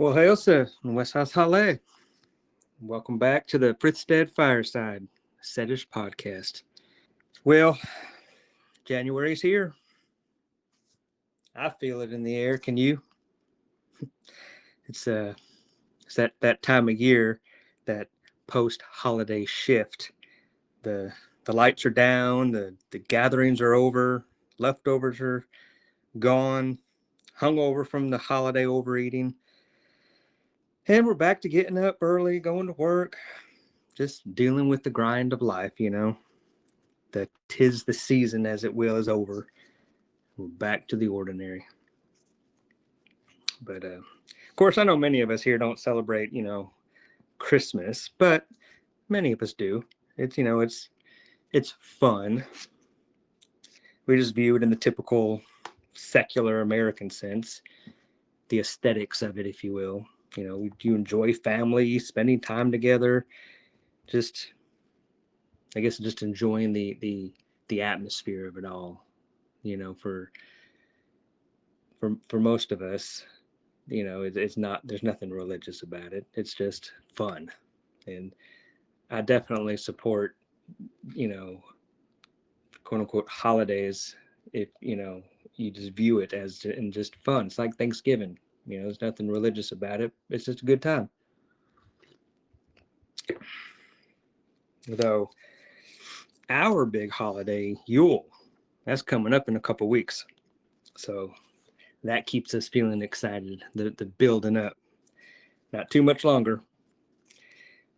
Well, hey, sir, West House Halle. Welcome back to the Frithstead Fireside, Sedish podcast. Well, January's here. I feel it in the air. Can you? It's it's that time of year, that post-holiday shift. The the lights are down, the gatherings are over, leftovers are gone, hungover from the holiday overeating, and we're back to getting up early, going to work, just dealing with the grind of life. The tis the season, as it will, is over. We're back to the ordinary. But of course, I know many of us here don't celebrate, Christmas, but many of us do. It's fun. We just view it in the typical secular American sense, the aesthetics of it, if you will. You enjoy family, spending time together, just, I guess, just enjoying the atmosphere of it all. For most of us, it's not, there's nothing religious about it. It's just fun. And I definitely support, quote unquote holidays, if you just view it as and just fun. It's like Thanksgiving. There's nothing religious about it. It's just a good time. Though our big holiday, Yule, that's coming up in a couple weeks. So that keeps us feeling excited, the building up. Not too much longer.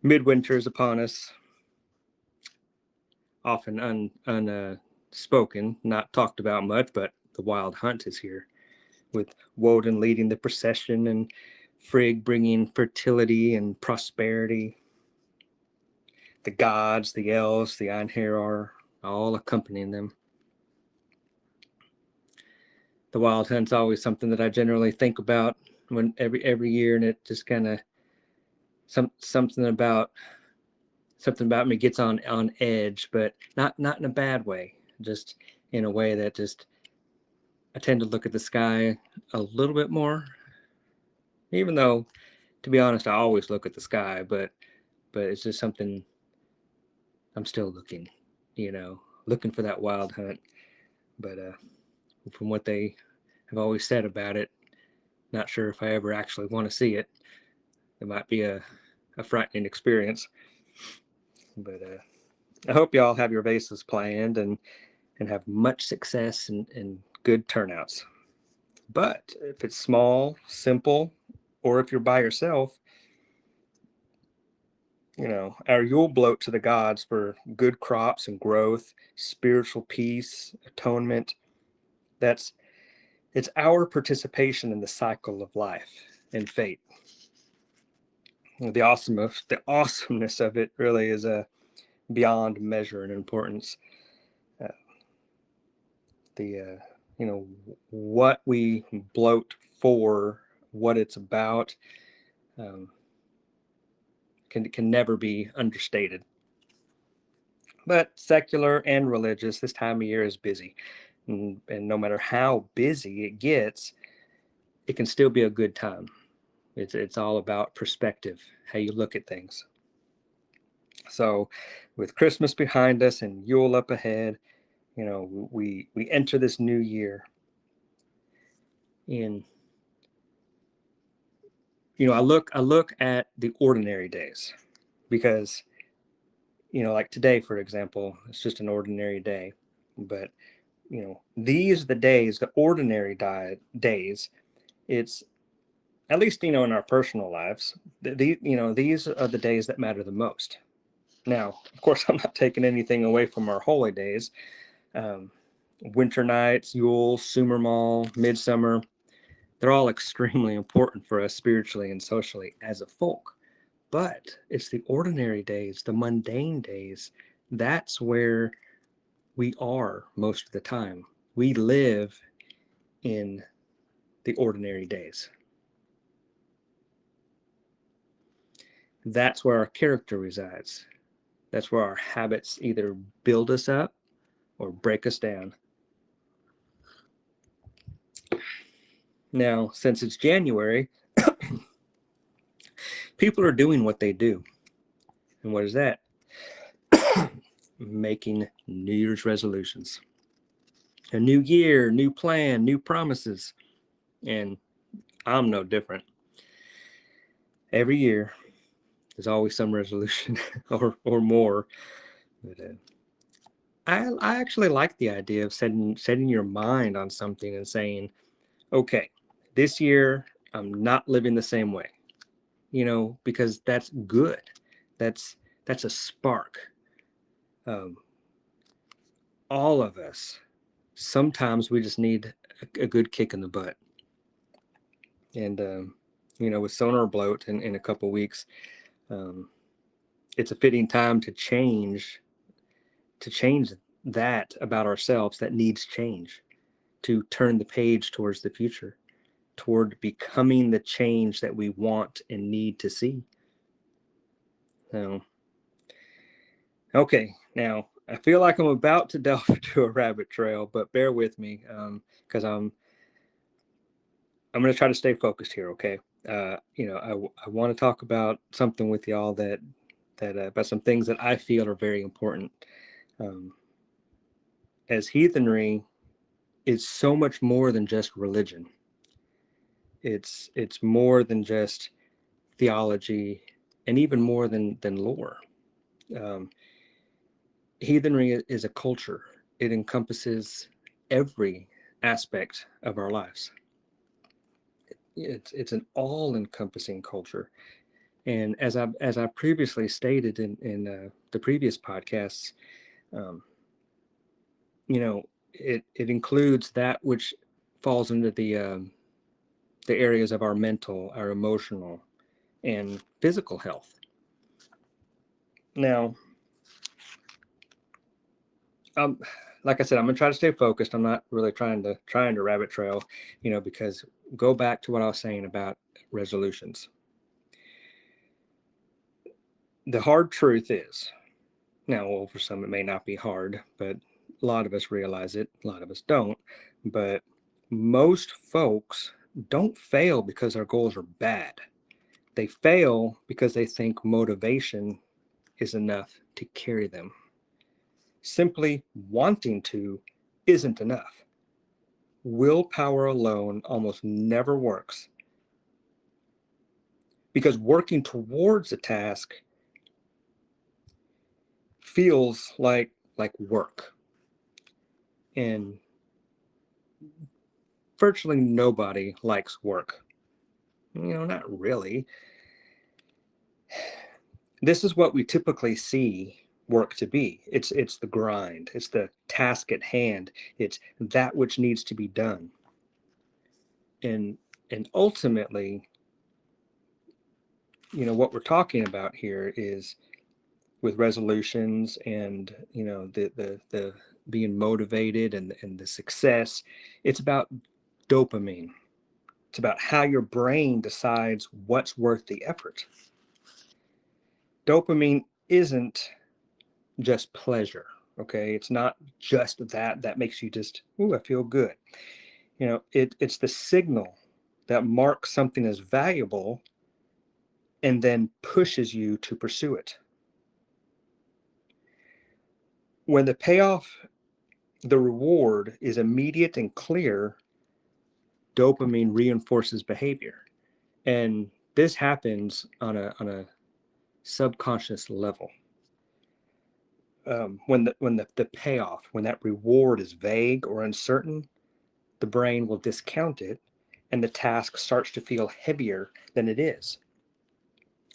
Midwinter is upon us, often unspoken, not talked about much, but the wild hunt is here, with Woden leading the procession and Frigg bringing fertility and prosperity. The gods, the elves, the Einherjar are all accompanying them. The wild hunt's always something that I generally think about when every year, and it just kind of something about me gets on edge, but not in a bad way, just in a way that just I tend to look at the sky a little bit more, even though, to be honest, I always look at the sky, but it's just something I'm still looking for that wild hunt. But from what they have always said about it, not sure if I ever actually want to see it. It might be a frightening experience. But I hope y'all have your vases planned and have much success and good turnouts. But if it's small, simple, or if you're by yourself, our Yule bloat to the gods for good crops and growth, spiritual peace, atonement. It's our participation in the cycle of life and fate. The awesomeness of it really is beyond measure in importance. What we bloat for, what it's about, can never be understated. But secular and religious, this time of year is busy. And no matter how busy it gets, it can still be a good time. It's all about perspective, how you look at things. So with Christmas behind us and Yule up ahead, we enter this new year in, I look at the ordinary days, because like today, for example, it's just an ordinary day. But these are the days, the ordinary days. It's, at least in our personal lives, these are the days that matter the most. Now, of course, I'm not taking anything away from our holy days. Winter nights, Yule, Sumermal, Midsummer, they're all extremely important for us spiritually and socially as a folk. But it's the ordinary days, the mundane days, that's where we are most of the time. We live in the ordinary days. That's where our character resides. That's where our habits either build us up or break us down. Now, since it's January, People are doing what they do. And what is that? Making New Year's resolutions. A new year, new plan, new promises. And I'm no different. Every year, there's always some resolution or more. But I actually like the idea of setting your mind on something and saying, okay, this year I'm not living the same way. Because that's good. That's a spark. All of us, sometimes we just need a good kick in the butt. And with sonar bloat in a couple weeks, it's a fitting time to change that about ourselves that needs change, to turn the page towards the future, toward becoming the change that we want and need to see. So, okay, now I feel like I'm about to delve into a rabbit trail, but bear with me, because I'm going to try to stay focused here. Okay, I want to talk about something with y'all that about some things that I feel are very important. As heathenry is so much more than just religion. It's more than just theology, and even more than lore. Heathenry is a culture. It encompasses every aspect of our lives. It's an all-encompassing culture. And as I previously stated in the previous podcasts, it includes that which falls into the areas of our mental, our emotional, and physical health. Now, like I said, I'm gonna try to stay focused. I'm not really trying to rabbit trail, because go back to what I was saying about resolutions. The hard truth is, now, well, for some it may not be hard, but a lot of us realize it, a lot of us don't. But most folks don't fail because their goals are bad. They fail because they think motivation is enough to carry them. Simply wanting to isn't enough. Willpower alone almost never works, because working towards a task feels like work. And virtually nobody likes work. Not really. This is what we typically see work to be. It's the grind. It's the task at hand. It's that which needs to be done. And ultimately, what we're talking about here is, with resolutions and the being motivated and the success, it's about dopamine. It's about how your brain decides what's worth the effort. Dopamine isn't just pleasure. Okay, it's not just that makes you just, ooh, I feel good. It's the signal that marks something as valuable and then pushes you to pursue it. When the payoff, the reward, is immediate and clear, dopamine reinforces behavior. And this happens on a subconscious level. When the payoff, when that reward is vague or uncertain, the brain will discount it, and the task starts to feel heavier than it is.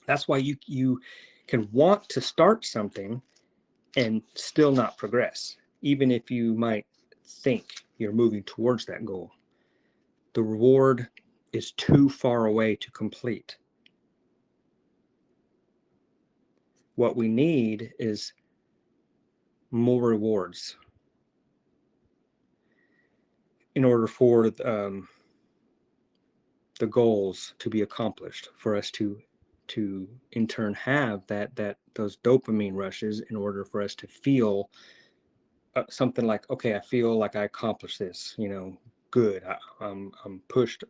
That's why you can want to start something and still not progress, even if you might think you're moving towards that goal. The reward is too far away to complete. What we need is more rewards in order for the goals to be accomplished, for us to in turn have those dopamine rushes, in order for us to feel something like, okay, I feel like I accomplished this, good. I'm pushed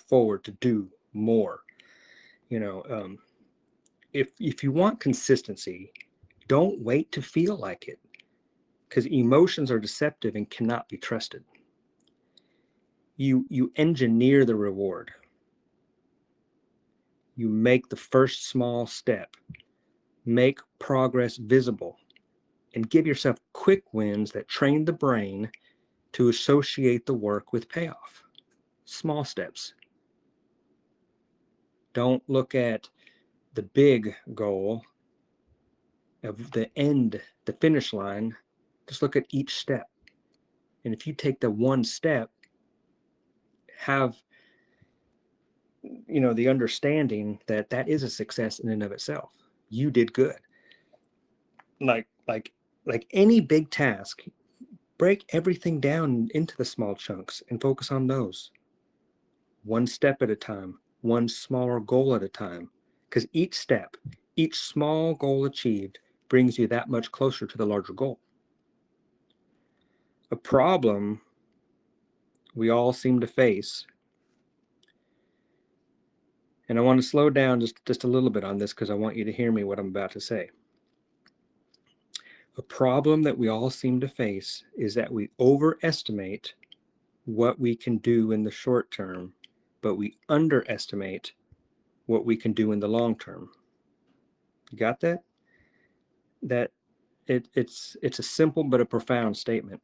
forward to do more. if you want consistency, don't wait to feel like it, because emotions are deceptive and cannot be trusted. You engineer the reward. You make the first small step, make progress visible, and give yourself quick wins that train the brain to associate the work with payoff. Small steps. Don't look at the big goal of the end, the finish line. Just look at each step. And if you take the one step, have the understanding that that is a success in and of itself. You did good. Like any big task, break everything down into the small chunks and focus on those. One step at a time, one smaller goal at a time. Because each step, each small goal achieved brings you that much closer to the larger goal. A problem we all seem to face, and I want to slow down just a little bit on this because I want you to hear me what I'm about to say. A problem that we all seem to face is that we overestimate what we can do in the short term, but we underestimate what we can do in the long term. You got that? That it's a simple but a profound statement.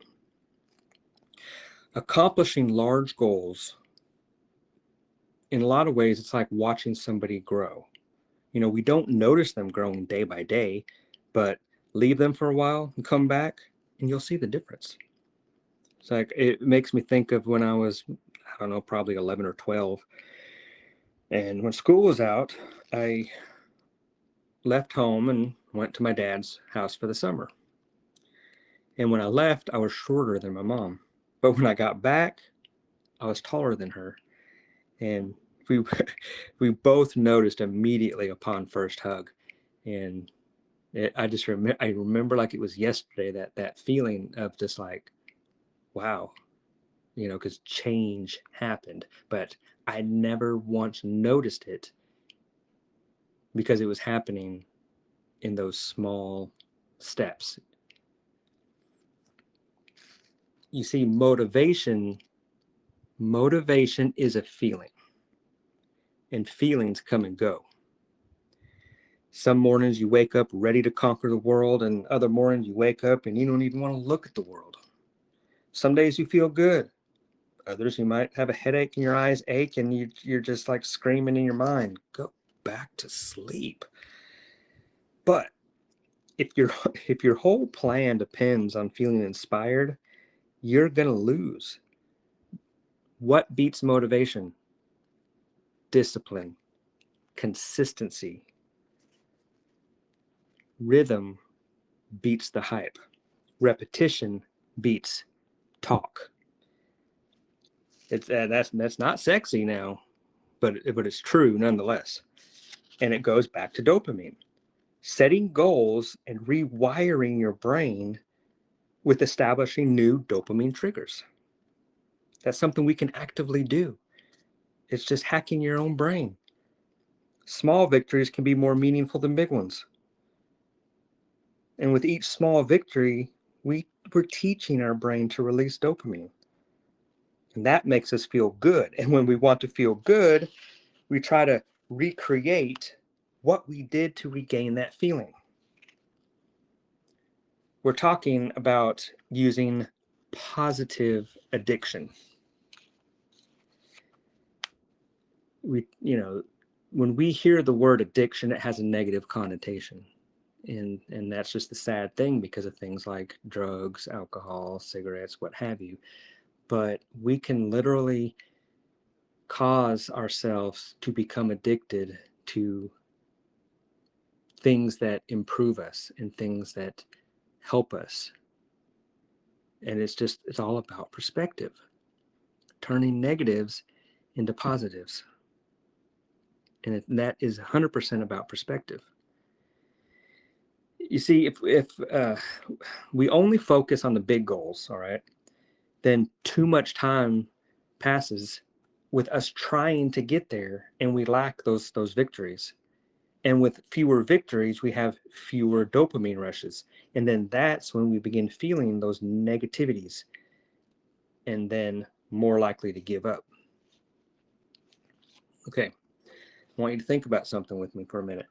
Accomplishing large goals, in a lot of ways, it's like watching somebody grow. We don't notice them growing day by day, but leave them for a while and come back and you'll see the difference. It's like, it makes me think of when I was, I don't know, probably 11 or 12. And when school was out, I left home and went to my dad's house for the summer. And when I left, I was shorter than my mom. But when I got back, I was taller than her. And we both noticed immediately upon first hug. And I remember like it was yesterday, that feeling of just like, wow, because change happened. But I never once noticed it because it was happening in those small steps. You see, motivation is a feeling, and feelings come and go. Some mornings you wake up ready to conquer the world, and other mornings you wake up and you don't even want to look at the world. Some days you feel good. Others you might have a headache and your eyes ache and you're just like screaming in your mind, go back to sleep. But if your whole plan depends on feeling inspired, you're gonna lose. What beats motivation? Discipline, consistency. Rhythm beats the hype. Repetition beats talk. It's that's not sexy now, but it's true nonetheless. And it goes back to dopamine. Setting goals and rewiring your brain with establishing new dopamine triggers. That's something we can actively do. It's just hacking your own brain. Small victories can be more meaningful than big ones. And with each small victory, we're teaching our brain to release dopamine. And that makes us feel good. And when we want to feel good, we try to recreate what we did to regain that feeling. We're talking about using positive addiction. When we hear the word addiction, it has a negative connotation. And that's just the sad thing because of things like drugs, alcohol, cigarettes, what have you. But we can literally cause ourselves to become addicted to things that improve us and things that help us. And it's all about perspective, turning negatives into positives. And that is 100% about perspective. You see, if we only focus on the big goals, all right, then too much time passes with us trying to get there and we lack those victories. And with fewer victories, we have fewer dopamine rushes. And then that's when we begin feeling those negativities and then more likely to give up. Okay, I want you to think about something with me for a minute.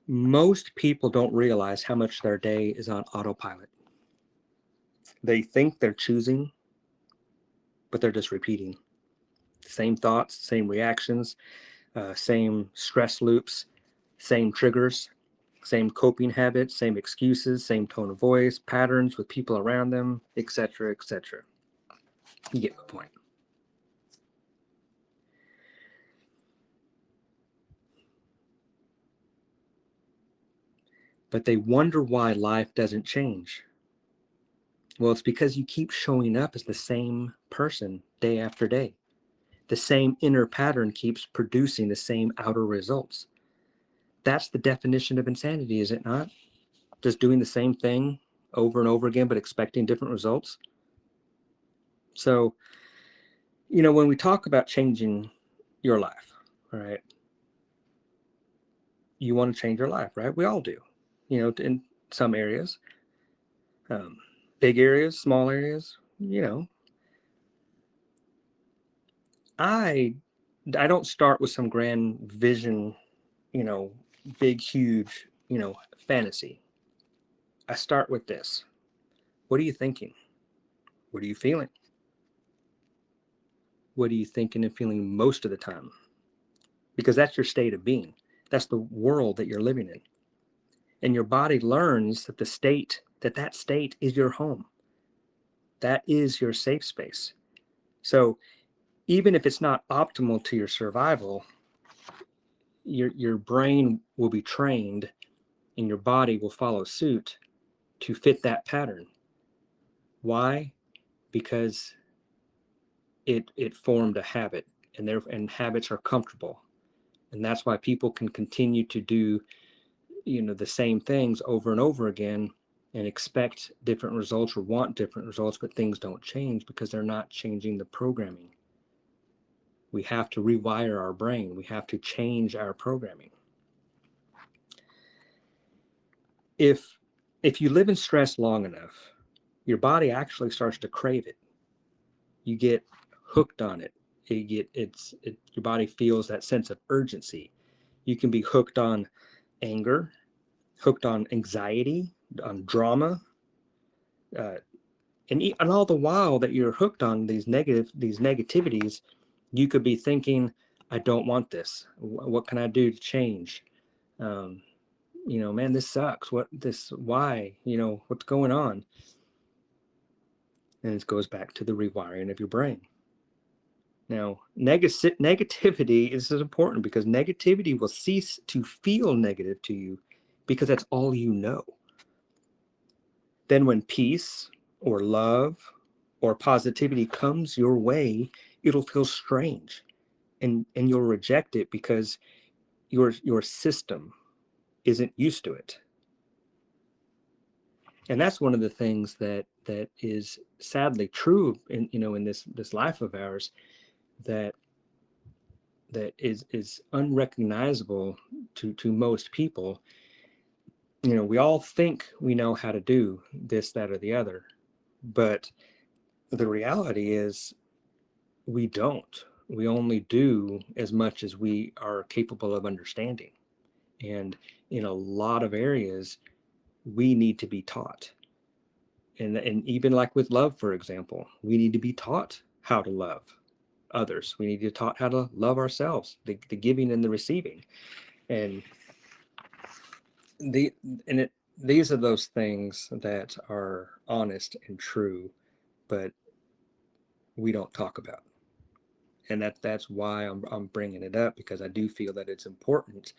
Most people don't realize how much their day is on autopilot. They think they're choosing, but they're just repeating. Same thoughts, same reactions, same stress loops, same triggers, same coping habits, same excuses, same tone of voice, patterns with people around them, etc., etc. You get my point. But they wonder why life doesn't change. Well, it's because you keep showing up as the same person day after day. The same inner pattern keeps producing the same outer results. That's the definition of insanity, is it not? Just doing the same thing over and over again, but expecting different results. So, when we talk about changing your life, right? You want to change your life, right? We all do, in some areas, big areas, small areas, I don't start with some grand vision, big, huge, fantasy. I start with this. What are you thinking? What are you feeling? What are you thinking and feeling most of the time? Because that's your state of being. That's the world that you're living in. And your body learns that that state is your home. That is your safe space. So even if it's not optimal to your survival, your brain will be trained and your body will follow suit to fit that pattern. Why? Because it formed a habit, and habits are comfortable. And that's why people can continue to do the same things over and over again and expect different results or want different results, but things don't change because they're not changing the programming. We have to rewire our brain. We have to change our programming. If you live in stress long enough, your body actually starts to crave it. You get hooked on it. Your body feels that sense of urgency. You can be hooked on anger, hooked on anxiety, on drama, and all the while that you're hooked on these negativities, you could be thinking, I don't want this. What can I do to change? Man, this sucks. Why? What's going on? And it goes back to the rewiring of your brain. Now, negativity is important because negativity will cease to feel negative to you because that's all you know. Then when peace or love or positivity comes your way, it'll feel strange and you'll reject it because your system isn't used to it. And that's one of the things that is sadly true in this life of ours, that is unrecognizable to most people. We all think we know how to do this, that, or the other, but the reality is we don't. We only do as much as we are capable of understanding. And in a lot of areas, we need to be taught. And even like with love, for example, we need to be taught how to love others. We need to be taught how to love ourselves, the giving and the receiving. And these are those things that are honest and true, but we don't talk about. And that's why I'm bringing it up, because I do feel that it's important.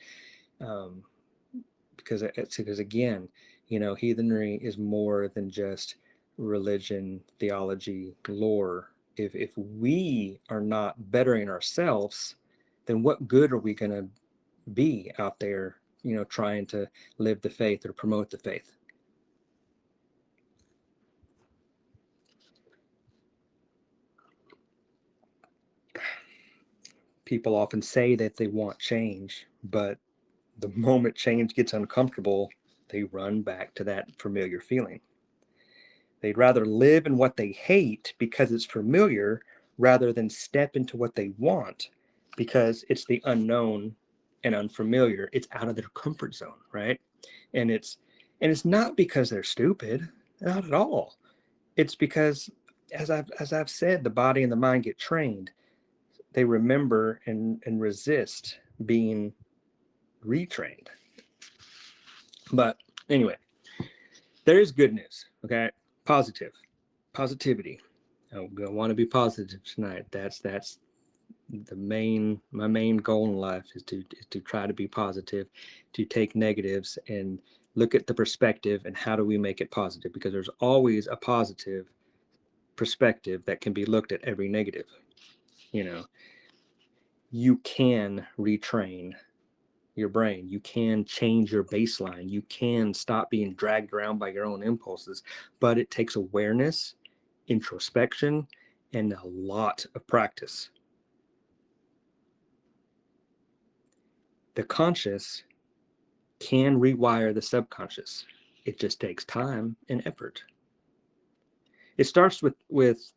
Because again, heathenry is more than just religion, theology, lore. If we are not bettering ourselves, then what good are we going to be out there, trying to live the faith or promote the faith? people often say that they want change, but the moment change gets uncomfortable, they run back to that familiar feeling. They'd rather live in what they hate because it's familiar rather than step into what they want because it's the unknown and unfamiliar. It's out of their comfort zone, right? And it's not because they're stupid, not at all. It's because as I've said, the body and the mind get trained. They remember and resist being retrained. But anyway, there is good news, okay? Positivity. I want to be positive tonight. That's my main goal in life is to try to be positive, to take negatives and look at the perspective and how do we make it positive, because there's always a positive perspective that can be looked at every negative. You know, you can retrain your brain. You can change your baseline. You can stop being dragged around by your own impulses, but it takes awareness, introspection, and a lot of practice. The conscious can rewire the subconscious. It just takes time and effort. It starts with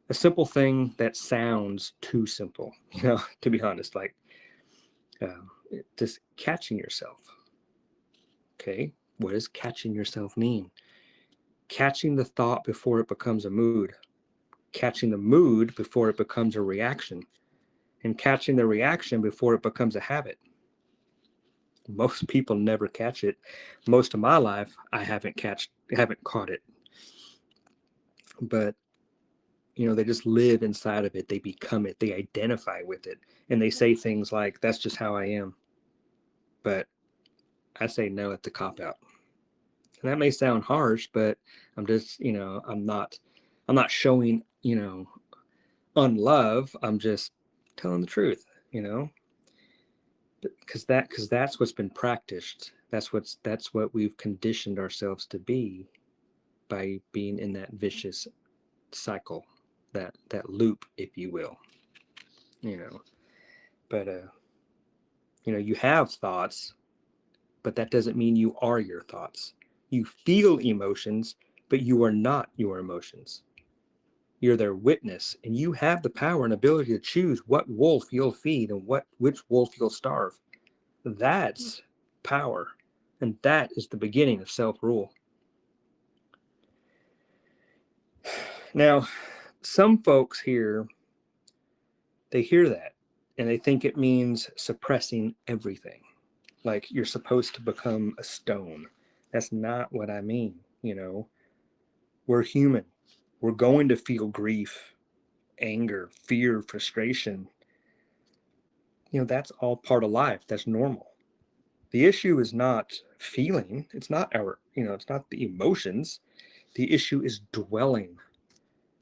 a simple thing that sounds too simple, to be honest, like just catching yourself. Okay, what does catching yourself mean? Catching the thought before it becomes a mood, catching the mood before it becomes a reaction, and catching the reaction before it becomes a habit. Most people never catch it. Most of my life, I haven't caught it. But they just live inside of it. They become it. They identify with it, and they say things like, "That's just how I am." But I say no. It's a cop out. And that may sound harsh, but I'm just, I'm not showing, unlove. I'm just telling the truth, because that's what's been practiced. That's what we've conditioned ourselves to be by being in that vicious cycle, that loop, if you will. But you have thoughts, but that doesn't mean you are your thoughts. You feel emotions, but you are not your emotions. You're their witness, and you have the power and ability to choose what wolf you'll feed and which wolf you'll starve. That's power, and that is the beginning of self-rule. Now, some folks here, they hear that, and they think it means suppressing everything. Like you're supposed to become a stone. That's not what I mean, We're human. We're going to feel grief, anger, fear, frustration. That's all part of life. That's normal. The issue is not feeling. It's not it's not the emotions. The issue is dwelling.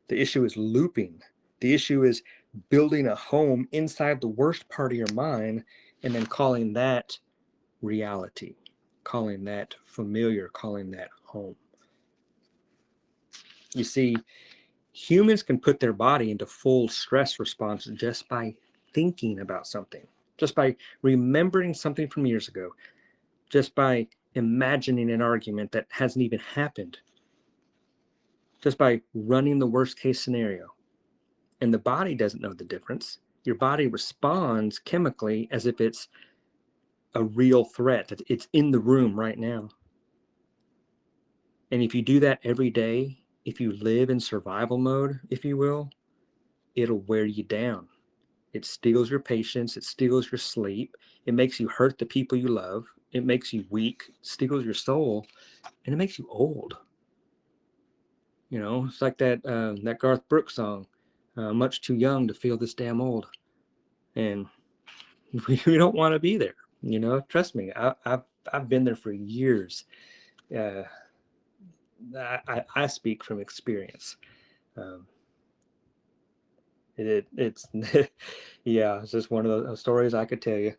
The issue is looping. The issue is building a home inside the worst part of your mind and then calling that reality, calling that familiar, calling that home. You see, humans can put their body into full stress response just by thinking about something, just by remembering something from years ago, just by imagining an argument that hasn't even happened, just by running the worst case scenario. And the body doesn't know the difference. Your body responds chemically as if it's a real threat, that it's in the room right now. And if you do that every day, if you live in survival mode, if you will, it'll wear you down. It steals your patience. It steals your sleep. It makes you hurt the people you love. It makes you weak, steals your soul, and it makes you old. It's like that Garth Brooks song, "Much Too Young to Feel This Damn Old." And we don't want to be there. Trust me, I've been there for years. I speak from experience. It's yeah, it's just one of those stories I could tell you.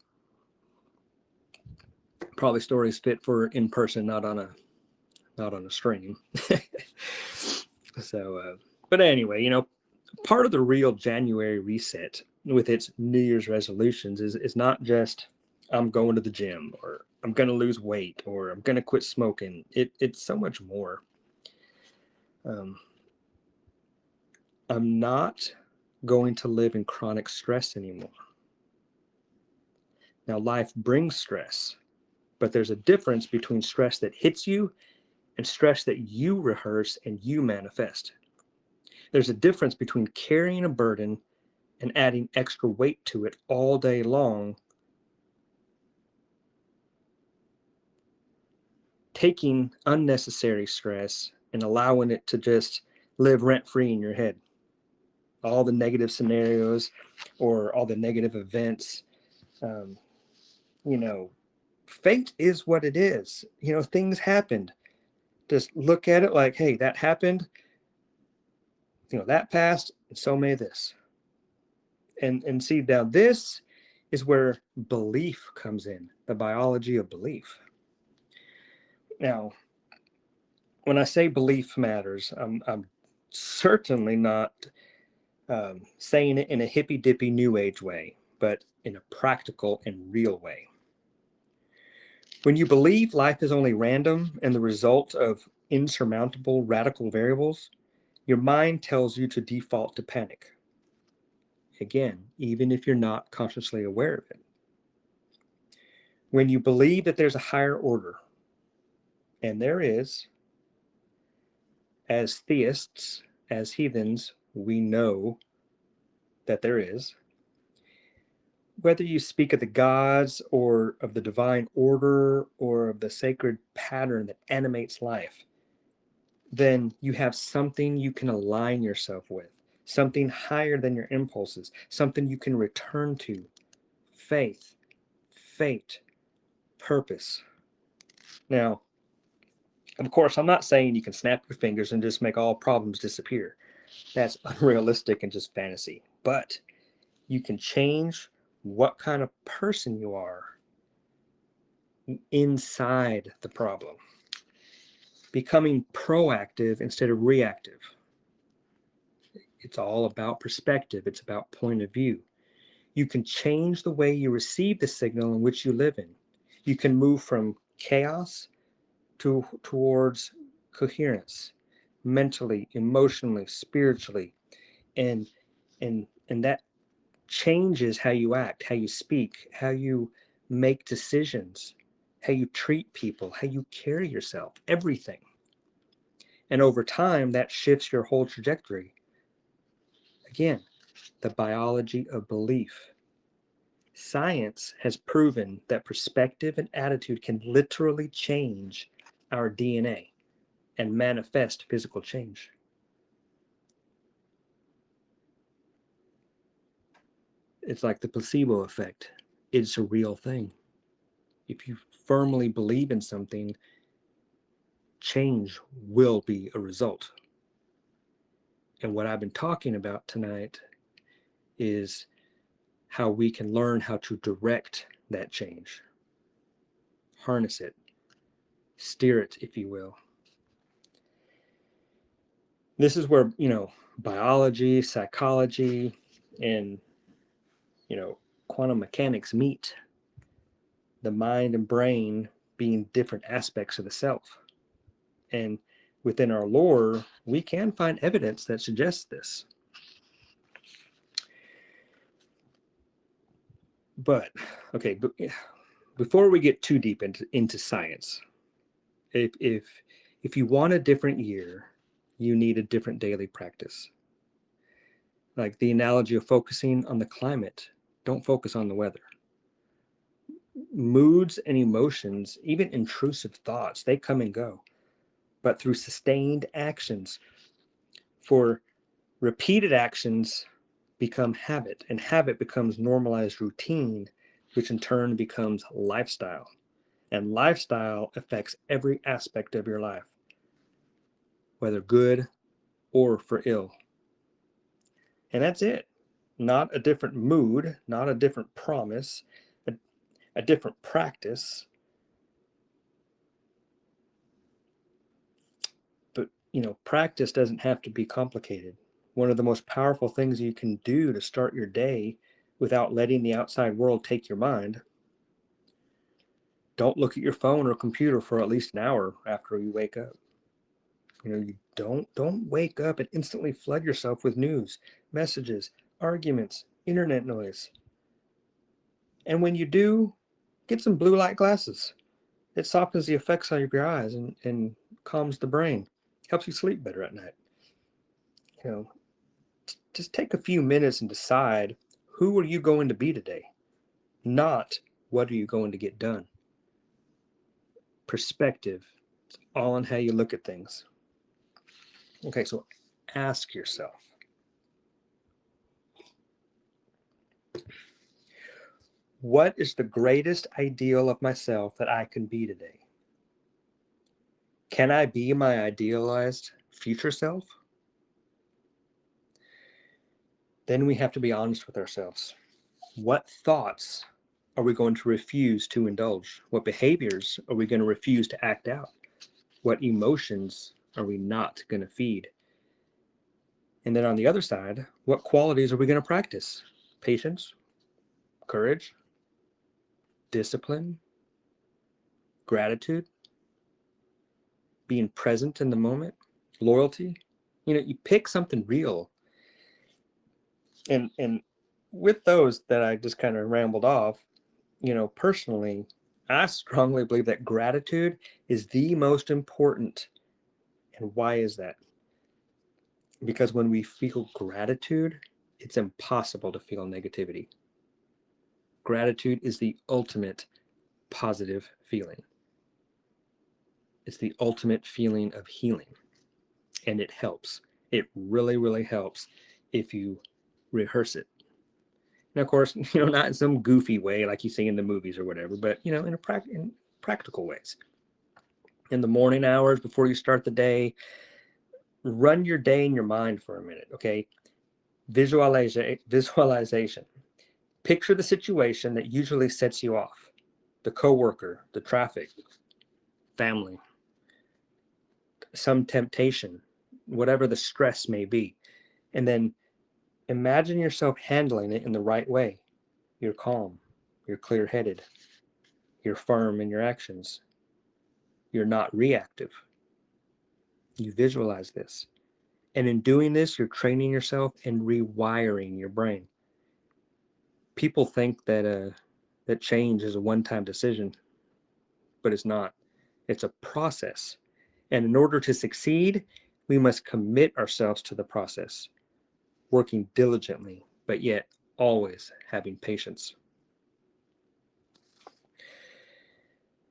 Probably stories fit for in person, not on a stream. So, but anyway, part of the real January reset with its New Year's resolutions is not just I'm going to the gym, or I'm going to lose weight, or I'm going to quit smoking. It's so much more. I'm not going to live in chronic stress anymore. Now, life brings stress, but there's a difference between stress that hits you and stress that you rehearse and you manifest. There's a difference between carrying a burden and adding extra weight to it all day long, taking unnecessary stress and allowing it to just live rent-free in your head. All the negative scenarios or all the negative events, fate is what it is. Things happened. Just look at it like, hey, that happened. That passed, and so may this. And see, now this is where belief comes in, the biology of belief. Now, when I say belief matters, I'm certainly not saying it in a hippy-dippy new age way, but in a practical and real way. When you believe life is only random and the result of insurmountable radical variables, your mind tells you to default to panic. Again, even if you're not consciously aware of it. When you believe that there's a higher order, and there is, as theists, as heathens, we know that there is. Whether you speak of the gods or of the divine order or of the sacred pattern that animates life, then you have something you can align yourself with, something higher than your impulses, something you can return to. Faith, fate, purpose. Now, of course, I'm not saying you can snap your fingers and just make all problems disappear. That's unrealistic and just fantasy. But you can change what kind of person you are inside the problem, becoming proactive instead of reactive. It's all about perspective. It's about point of view. You can change the way you receive the signal in which you live in. You can move from chaos towards coherence, mentally, emotionally, spiritually, and that changes how you act, how you speak, how you make decisions, how you treat people, how you carry yourself, everything. And over time, that shifts your whole trajectory. Again, the biology of belief. Science has proven that perspective and attitude can literally change our DNA and manifest physical change. It's like the placebo effect. It's a real thing. If you firmly believe in something, change will be a result. And what I've been talking about tonight is how we can learn how to direct that change, harness it, steer it, if you will. This is where, biology, psychology, and, quantum mechanics meet. The mind and brain being different aspects of the self. And within our lore, we can find evidence that suggests this. But, okay, before we get too deep into science, if you want a different year, you need a different daily practice. Like the analogy of focusing on the climate, don't focus on the weather. Moods and emotions, even intrusive thoughts, they come and go. But through sustained actions, for repeated actions become habit, and habit becomes normalized routine, which in turn becomes lifestyle. And lifestyle affects every aspect of your life, whether good or for ill. And that's it. Not a different mood, not a different promise, a different practice. But, practice doesn't have to be complicated. One of the most powerful things you can do to start your day without letting the outside world take your mind. Don't look at your phone or computer for at least an hour after you wake up. You don't wake up and instantly flood yourself with news, messages, arguments, internet noise. And when you do, get some blue light glasses. It softens the effects on your eyes and calms the brain, helps you sleep better at night. Just take a few minutes and decide, who are you going to be today? Not what are you going to get done. Perspective, it's all on how you look at things. Okay, so ask yourself, what is the greatest ideal of myself that I can be today? Can I be my idealized future self? Then we have to be honest with ourselves. What thoughts are we going to refuse to indulge? What behaviors are we going to refuse to act out? What emotions are we not going to feed? And then on the other side, what qualities are we going to practice? Patience, courage, discipline, gratitude, being present in the moment, loyalty. You pick something real. And with those that I just kind of rambled off, personally, I strongly believe that gratitude is the most important. And why is that? Because when we feel gratitude, it's impossible to feel negativity. Gratitude is the ultimate positive feeling. It's the ultimate feeling of healing. And it helps. It really, really helps if you rehearse it. And of course, not in some goofy way like you see in the movies or whatever, but, in practical ways. In the morning hours before you start the day, run your day in your mind for a minute, okay? Visualization. Picture the situation that usually sets you off. The coworker, the traffic, family, some temptation, whatever the stress may be. And then imagine yourself handling it in the right way. You're calm, you're clear-headed, you're firm in your actions, you're not reactive. You visualize this. And in doing this, you're training yourself and rewiring your brain. People think that change is a one-time decision, but it's not. It's a process. And in order to succeed, we must commit ourselves to the process, working diligently, but yet always having patience.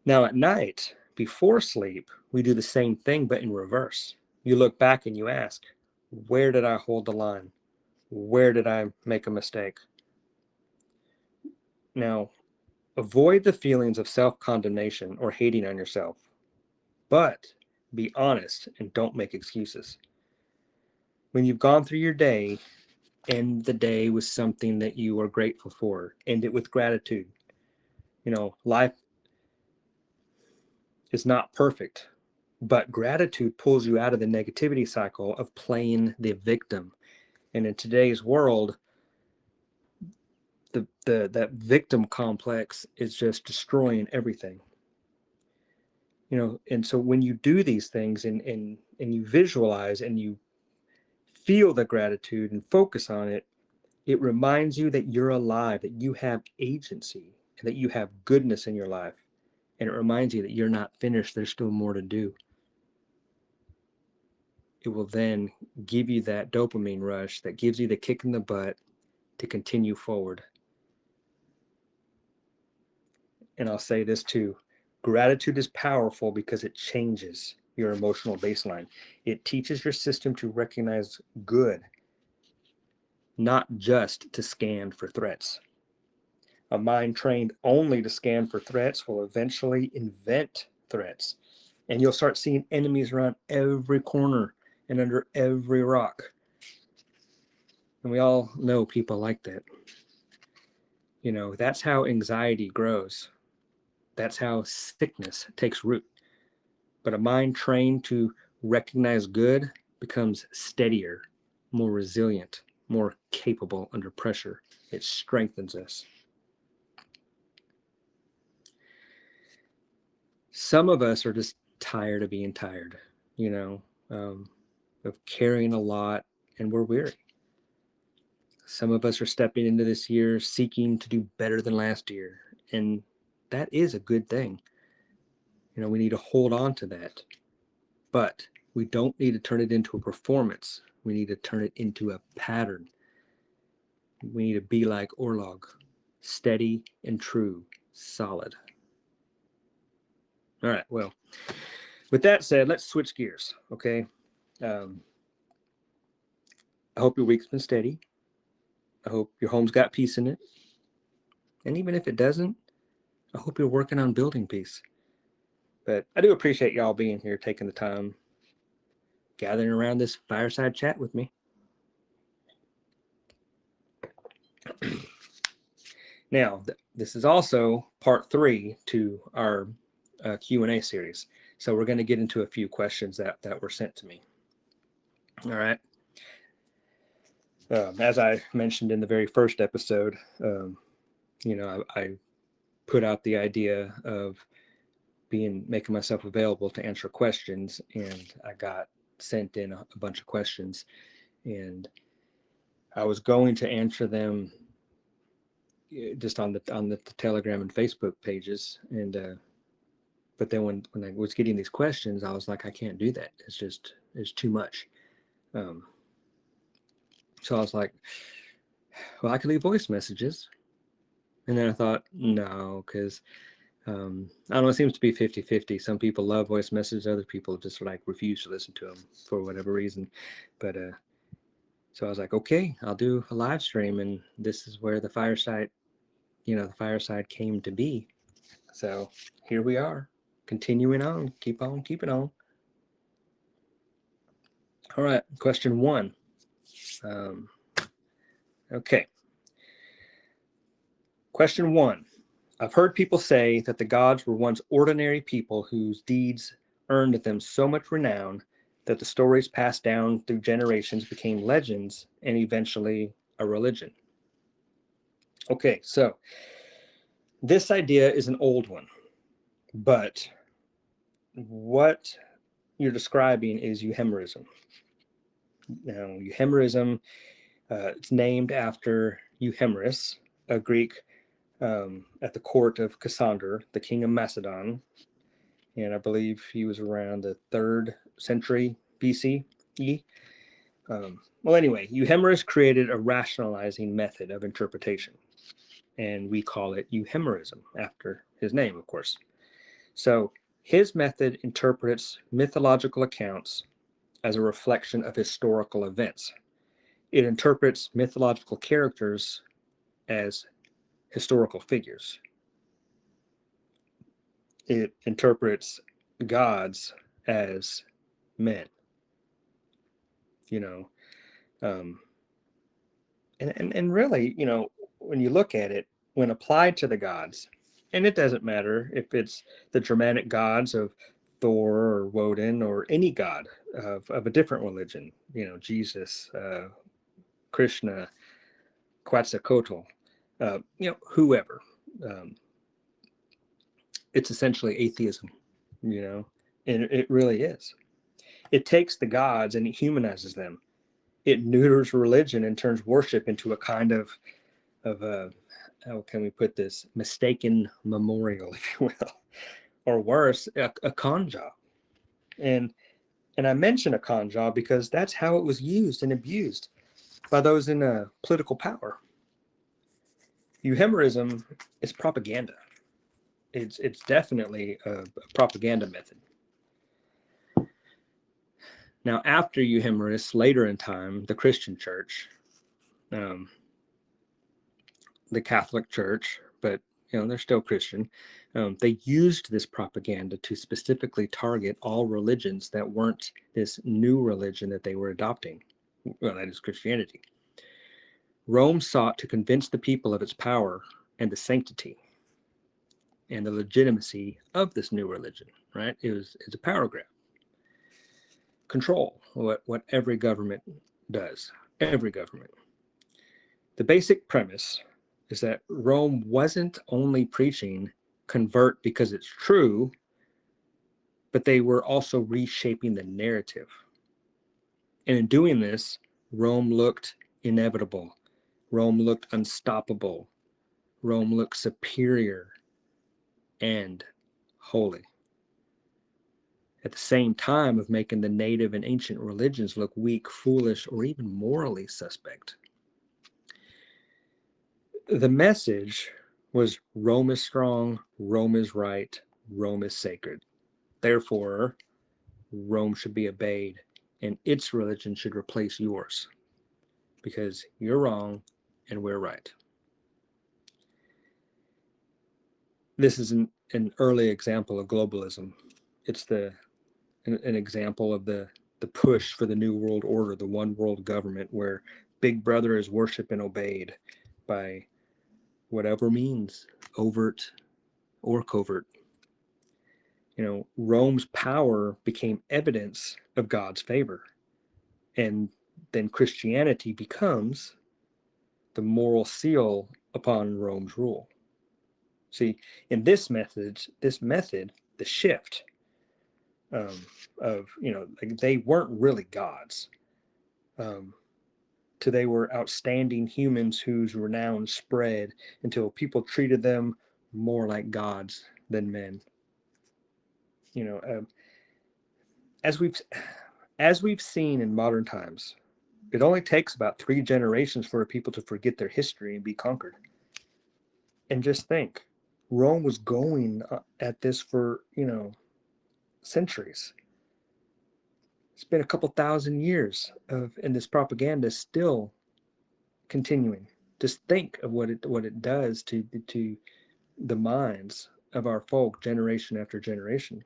Now at night, before sleep, we do the same thing, but in reverse. You look back and you ask, where did I hold the line? Where did I make a mistake? Now, avoid the feelings of self-condemnation or hating on yourself, but be honest and don't make excuses. When you've gone through your day, end the day with something that you are grateful for. End it with gratitude. Life is not perfect, but gratitude pulls you out of the negativity cycle of playing the victim. And in today's world, that victim complex is just destroying everything. And so when you do these things and you visualize and you feel the gratitude and focus on it, it reminds you that you're alive, that you have agency, and that you have goodness in your life. And it reminds you that you're not finished. There's still more to do. It will then give you that dopamine rush that gives you the kick in the butt to continue forward. And I'll say this too. Gratitude is powerful because it changes your emotional baseline. It teaches your system to recognize good, not just to scan for threats. A mind trained only to scan for threats will eventually invent threats. And you'll start seeing enemies around every corner and under every rock. And we all know people like that. That's how anxiety grows. That's how sickness takes root. But a mind trained to recognize good becomes steadier, more resilient, more capable under pressure. It strengthens us. Some of us are just tired of being tired, of carrying a lot, and we're weary. Some of us are stepping into this year seeking to do better than last year, and that is a good thing. We need to hold on to that, but we don't need to turn it into a performance. We need to turn it into a pattern. We need to be like Orlog, steady and true, solid. All right, well, with that said, let's switch gears, okay? I hope your week's been steady. I hope your home's got peace in it. And even if it doesn't, I hope you're working on building peace. But I do appreciate y'all being here, taking the time, gathering around this fireside chat with me. Now, this is also part 3 to our Q&A series. So we're going to get into a few questions that were sent to me. All right. As I mentioned in the very first episode, I put out the idea of making myself available to answer questions, and I got sent in a bunch of questions, and I was going to answer them just on the Telegram and Facebook pages, and but then when I was getting these questions, I was like, I can't do that. It's too much. So I was like, well, I could leave voice messages. And then I thought, no, because I don't know, it seems to be 50-50. Some people love voice messages, other people just refuse to listen to them for whatever reason. But so I was like, okay, I'll do a live stream, and this is where the fireside came to be. So here we are, continuing on, keep on keeping on. All right, question 1. Okay. Question 1. I've heard people say that the gods were once ordinary people whose deeds earned them so much renown that the stories passed down through generations became legends and eventually a religion. Okay, so this idea is an old one, but what you're describing is euhemerism. Now, euhemerism, it's named after Euhemerus, a Greek at the court of Cassander, the king of Macedon, and I believe he was around the 3rd century BCE. Well, anyway, Euhemerus created a rationalizing method of interpretation, and we call it euhemerism after his name, of course. So his method interprets mythological accounts as a reflection of historical events. It interprets mythological characters as historical figures. It interprets gods as men, and really, when you look at it, when applied to the gods, and it doesn't matter if it's the Germanic gods of Thor or Woden or any god of a different religion, Jesus, Krishna, Quetzalcoatl, whoever. It's essentially atheism, and it really is. It takes the gods and it humanizes them. It neuters religion and turns worship into a kind of how can we put this, mistaken memorial, if you will, or worse, a con job. And I mention a con job because that's how it was used and abused by those in political power. Euhemerism is propaganda. It's definitely a propaganda method. Now, after Euhemerus, later in time, the Christian Church, the Catholic Church, but they're still Christian. They used this propaganda to specifically target all religions that weren't this new religion that they were adopting. Well, that is Christianity. Rome sought to convince the people of its power and the sanctity and the legitimacy of this new religion, right? It's a power grab. Control, what every government does. Every government. The basic premise is that Rome wasn't only preaching convert because it's true, but they were also reshaping the narrative. And in doing this, Rome looked inevitable. Rome looked unstoppable. Rome looked superior and holy. At the same time of making the native and ancient religions look weak, foolish, or even morally suspect. The message was Rome is strong, Rome is right, Rome is sacred. Therefore, Rome should be obeyed, and its religion should replace yours, because you're wrong and we're right. This is an early example of globalism. It's an example of the push for the New World Order, the one world government, where Big Brother is worshipped and obeyed by whatever means, overt or covert. You know, Rome's power became evidence of God's favor. And then Christianity becomes the moral seal upon Rome's rule. See, in this method, the shift of, you know, like they weren't really gods. To they were outstanding humans whose renown spread until people treated them more like gods than men. You know, as we've seen in modern times, it only takes about 3 generations for a people to forget their history and be conquered. And just think, Rome was going at this for, you know, centuries. It's been a couple thousand years and this propaganda is still continuing. Just think of what it does to the minds of our folk generation after generation.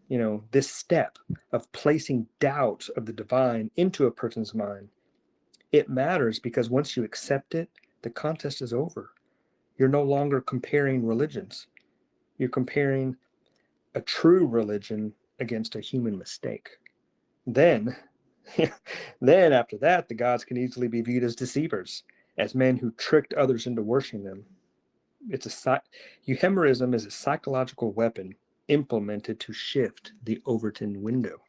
You know, this step of placing doubt of the divine into a person's mind, it matters because once you accept it, the contest is over. You're no longer comparing religions. You're comparing a true religion against a human mistake. Then, then after that, the gods can easily be viewed as deceivers, as men who tricked others into worshiping them. Euhemerism is a psychological weapon implemented to shift the Overton window.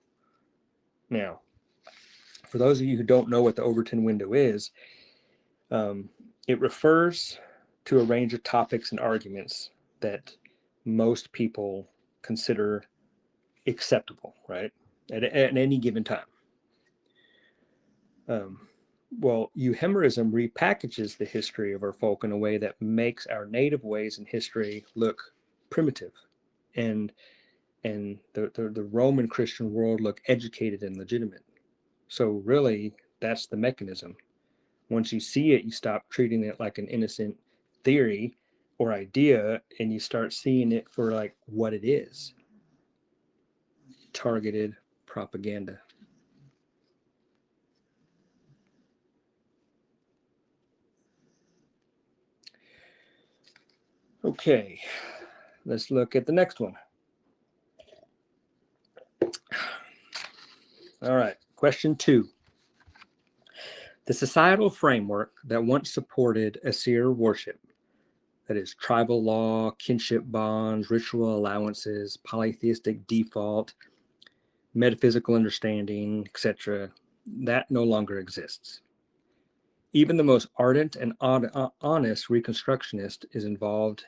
Now, for those of you who don't know what the Overton window is, it refers to a range of topics and arguments that most people consider acceptable, right, at any given time. Well, Euhemerism repackages the history of our folk in a way that makes our native ways in history look primitive, and the Roman Christian world look educated and legitimate. So really, that's the mechanism. Once you see it, you stop treating it like an innocent theory or idea, and you start seeing it for like what it is: targeted propaganda. Okay, let's look at the next one. All right, question 2. The societal framework that once supported Asir worship, that is tribal law, kinship bonds, ritual allowances, polytheistic default, metaphysical understanding, etc., that no longer exists. Even the most ardent and honest Reconstructionist is involved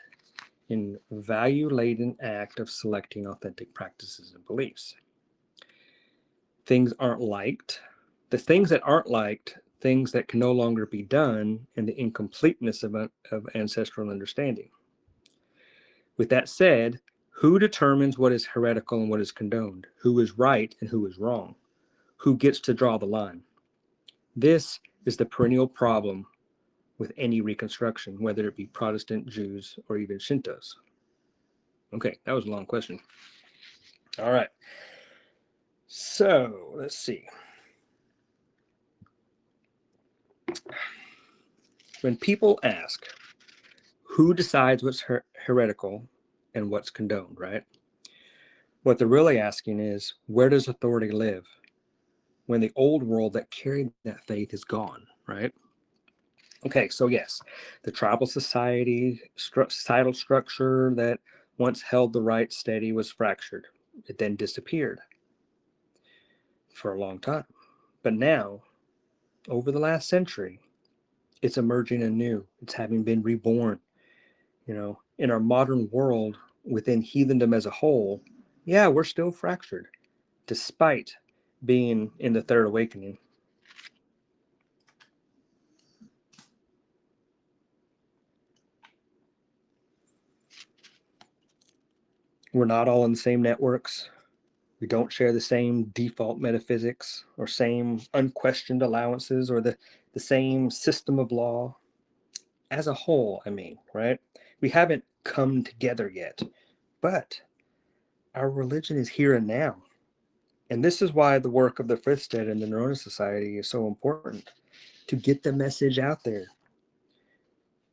in value-laden act of selecting authentic practices and beliefs. Things aren't liked. The things that aren't liked, things that can no longer be done, and the incompleteness of ancestral understanding. With that said, who determines what is heretical and what is condoned? Who is right and who is wrong? Who gets to draw the line? This is the perennial problem with any reconstruction, whether it be Protestant, Jews, or even Shintos. Okay, that was a long question. All right. So let's see. When people ask who decides what's heretical and what's condoned, right? What they're really asking is, where does authority live when the old world that carried that faith is gone, right? Okay, so yes, the tribal societal structure that once held the right steady was fractured. It then disappeared for a long time. But now, over the last century, it's emerging anew. It's having been reborn. In our modern world, within heathendom as a whole, yeah, we're still fractured, despite being in the third awakening. We're not all in the same networks. We don't share the same default metaphysics or same unquestioned allowances or the same system of law. As a whole, I mean, right? We haven't come together yet, but our religion is here and now. And this is why the work of the Frithstead and the Neurona Society is so important, to get the message out there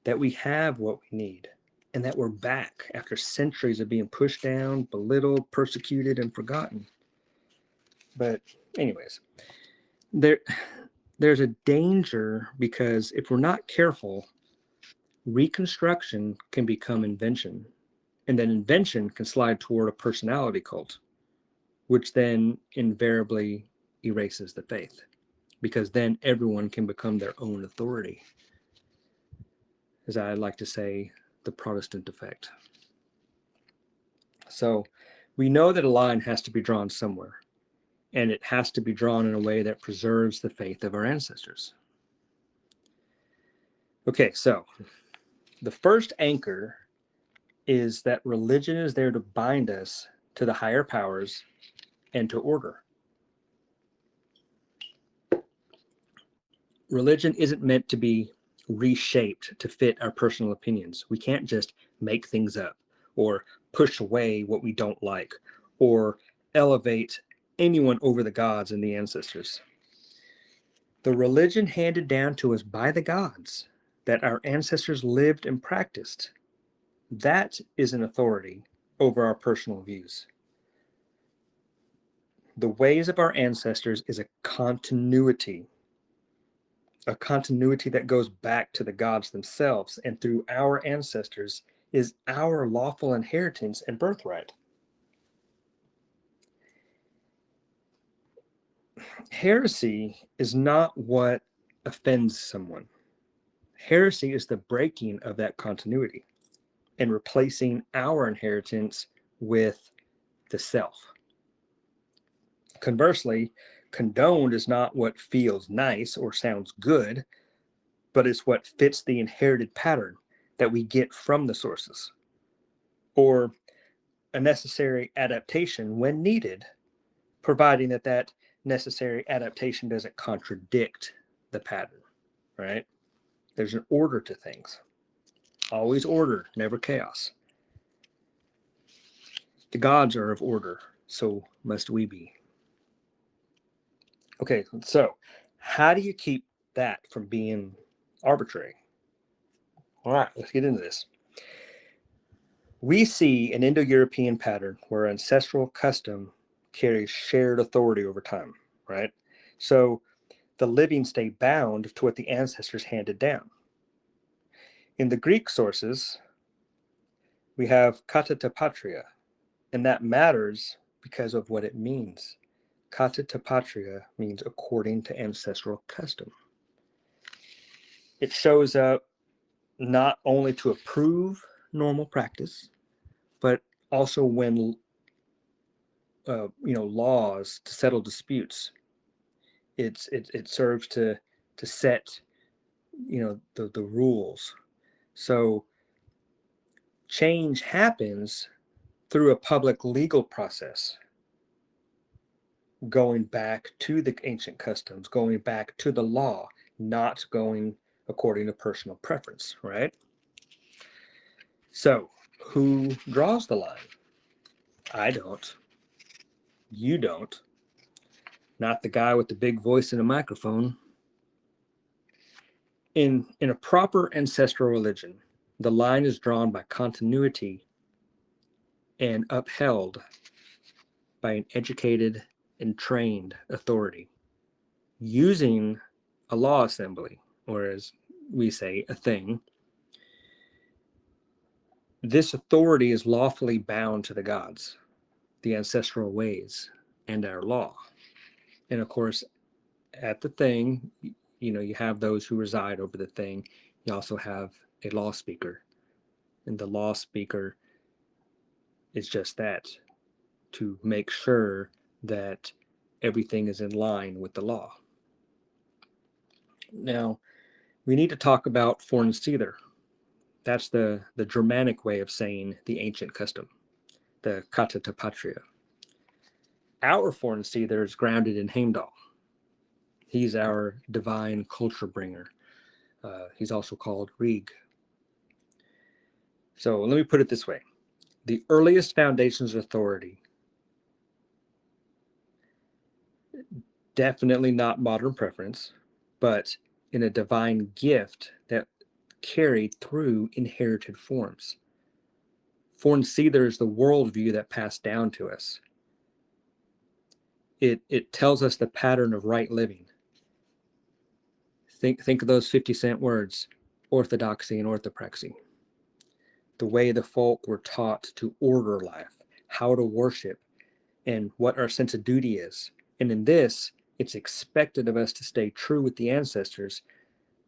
that we have what we need and that we're back after centuries of being pushed down, belittled, persecuted, and forgotten. But anyways, there's a danger, because if we're not careful, reconstruction can become invention, and then invention can slide toward a personality cult, which then invariably erases the faith, because then everyone can become their own authority. As I like to say, the Protestant effect. So we know that a line has to be drawn somewhere, and it has to be drawn in a way that preserves the faith of our ancestors. Okay, so the first anchor is that religion is there to bind us to the higher powers and to order. Religion isn't meant to be reshaped to fit our personal opinions. We can't just make things up or push away what we don't like or elevate anyone over the gods and the ancestors. The religion handed down to us by the gods that our ancestors lived and practiced, that is an authority over our personal views. The ways of our ancestors is a continuity that goes back to the gods themselves, and through our ancestors is our lawful inheritance and birthright. Heresy is not what offends someone. Heresy is the breaking of that continuity and replacing our inheritance with the self. Conversely, condoned is not what feels nice or sounds good, but it's what fits the inherited pattern that we get from the sources, or a necessary adaptation when needed, providing that that necessary adaptation doesn't contradict the pattern, right? There's an order to things. Always order, never chaos. The gods are of order, so must we be. Okay, so how do you keep that from being arbitrary? All right, let's get into this. We see an Indo-European pattern where ancestral custom carries shared authority over time, right? So the living stay bound to what the ancestors handed down. In the Greek sources, we have kata ta patria, and that matters because of what it means. Kata ta patria means according to ancestral custom. It shows up not only to approve normal practice, but also when laws to settle disputes. It serves to set the rules. So change happens through a public legal process, going back to the ancient customs, going back to the law, not going according to personal preference, right? So who draws the line? I don't. You don't. Not the guy with the big voice and a microphone. In a proper ancestral religion, the line is drawn by continuity and upheld by an educated and trained authority using a law assembly, or as we say, a thing, this authority is lawfully bound to the gods, the ancestral ways, and our law. And of course, at the thing, you have those who reside over the thing. You also have a law speaker. And the law speaker is just that, to make sure that everything is in line with the law. Now, we need to talk about folcsida. That's the Germanic way of saying the ancient custom, the kata to patria. Our folcsida is grounded in Heimdall. He's our divine culture bringer. He's also called Rig. So let me put it this way. The earliest foundations of authority, definitely not modern preference, but in a divine gift that carried through inherited forms. Folcsida is the worldview that passed down to us. It tells us the pattern of right living. Think of those 50-cent words, orthodoxy and orthopraxy. The way the folk were taught to order life, how to worship, and what our sense of duty is. And in this, it's expected of us to stay true with the ancestors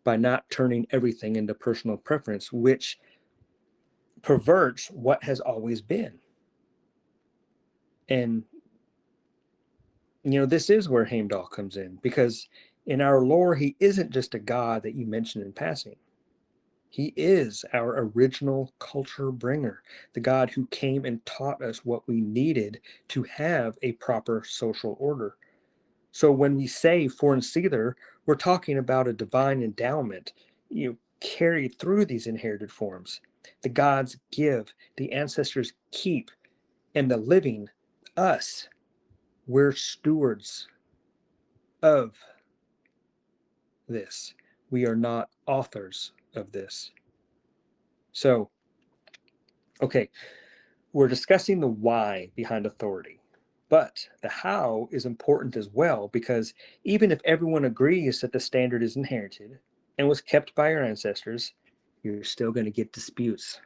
by not turning everything into personal preference, which perverts what has always been. And, this is where Heimdall comes in, because in our lore, he isn't just a god that you mention in passing. He is our original culture bringer, the God who came and taught us what we needed to have a proper social order. So when we say folcsida, we're talking about a divine endowment, carried through these inherited forms. The gods give, the ancestors keep, and the living, us, we're stewards of this. We are not authors of this. So, okay, we're discussing the why behind authority, but the how is important as well, because even if everyone agrees that the standard is inherited and was kept by our ancestors, you're still going to get disputes.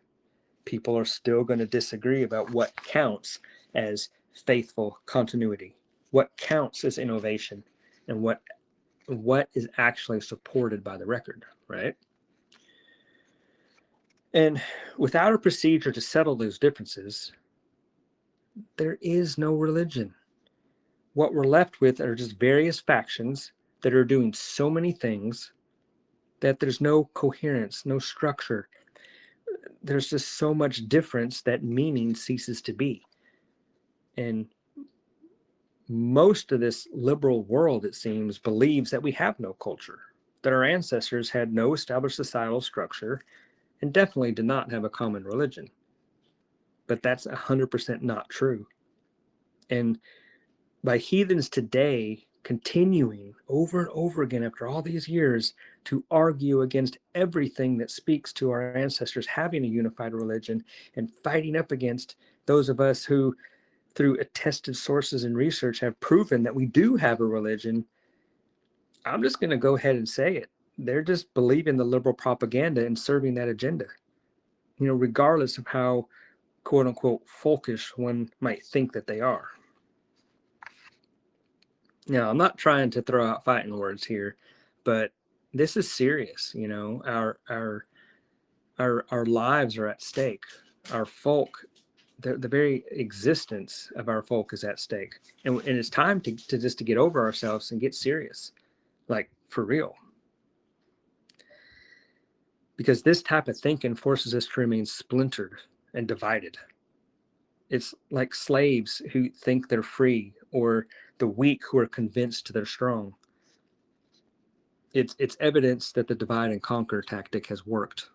People are still going to disagree about what counts as faithful continuity, what counts as innovation, and what is actually supported by the record, right? And without a procedure to settle those differences, there is no religion. What we're left with are just various factions that are doing so many things that there's no coherence, no structure. There's just so much difference that meaning ceases to be. And most of this liberal world, it seems, believes that we have no culture, that our ancestors had no established societal structure, and definitely did not have a common religion. But that's 100% not true. And by heathens today continuing over and over again after all these years to argue against everything that speaks to our ancestors having a unified religion, and fighting up against those of us who, through attested sources and research, have proven that we do have a religion, I'm just going to go ahead and say it. They're just believing the liberal propaganda and serving that agenda, regardless of how quote unquote folkish one might think that they are. Now, I'm not trying to throw out fighting words here, but this is serious. Our lives are at stake. Our folk, the very existence of our folk is at stake, and it's time to just to get over ourselves and get serious, like for real. Because this type of thinking forces us to remain splintered and divided. It's like slaves who think they're free, or the weak who are convinced they're strong. It's evidence that the divide and conquer tactic has worked.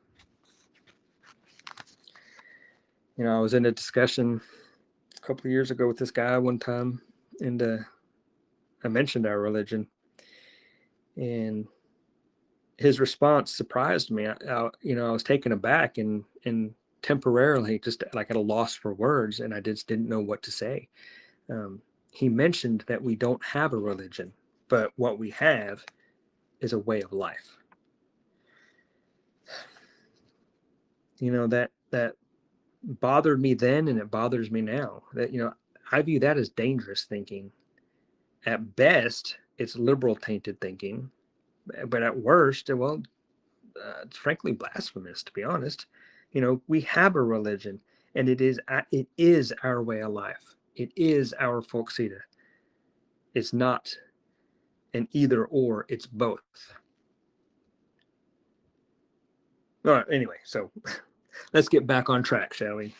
I was in a discussion a couple of years ago with this guy one time, and I mentioned our religion, and his response surprised me. I was taken aback and temporarily just like at a loss for words, and I just didn't know what to say. He mentioned that we don't have a religion, but what we have is a way of life. that bothered me then, and it bothers me now. That, I view that as dangerous thinking. At best, it's liberal tainted thinking, but at worst, well, it's frankly blasphemous, to be honest. We have a religion, and it is our way of life. It is our folcsida. It's not an either or, it's both. All right, anyway, so let's get back on track, shall we?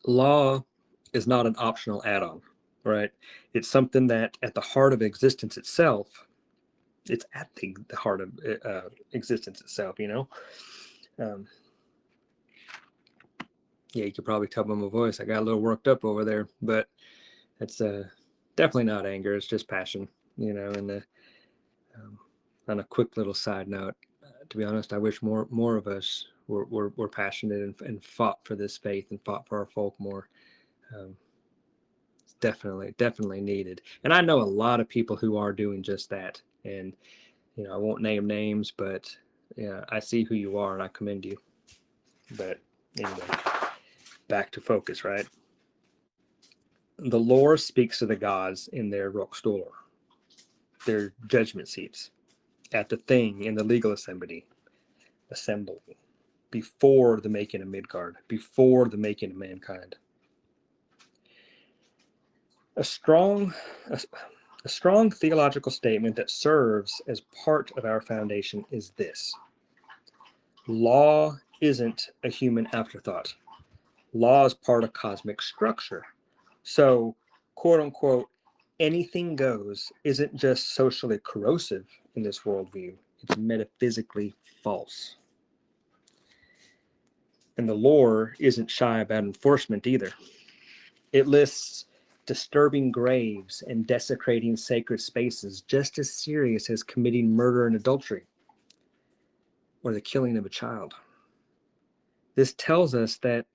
Law is not an optional add-on, right? It's something that at the heart of existence itself, it's at the heart of existence itself, Yeah, you could probably tell by my voice, I got a little worked up over there, but it's definitely not anger. It's just passion, and um, on a quick little side note, to be honest, I wish more of us were passionate and fought for this faith and fought for our folk more. Um, it's definitely needed. And I know a lot of people who are doing just that. And, I won't name names, but yeah, I see who you are and I commend you. But anyway, back to focus, right? The lore speaks to the gods in their rockstolar, their judgment seats, at the thing in the legal assembly, before the making of Midgard, before the making of mankind. A strong, a, a strong theological statement that serves as part of our foundation is this: law isn't a human afterthought. Law is part of cosmic structure. So, quote unquote, anything goes isn't just socially corrosive in this worldview, it's metaphysically false. And the lore isn't shy about enforcement either. It lists disturbing graves and desecrating sacred spaces just as serious as committing murder and adultery or the killing of a child. This tells us that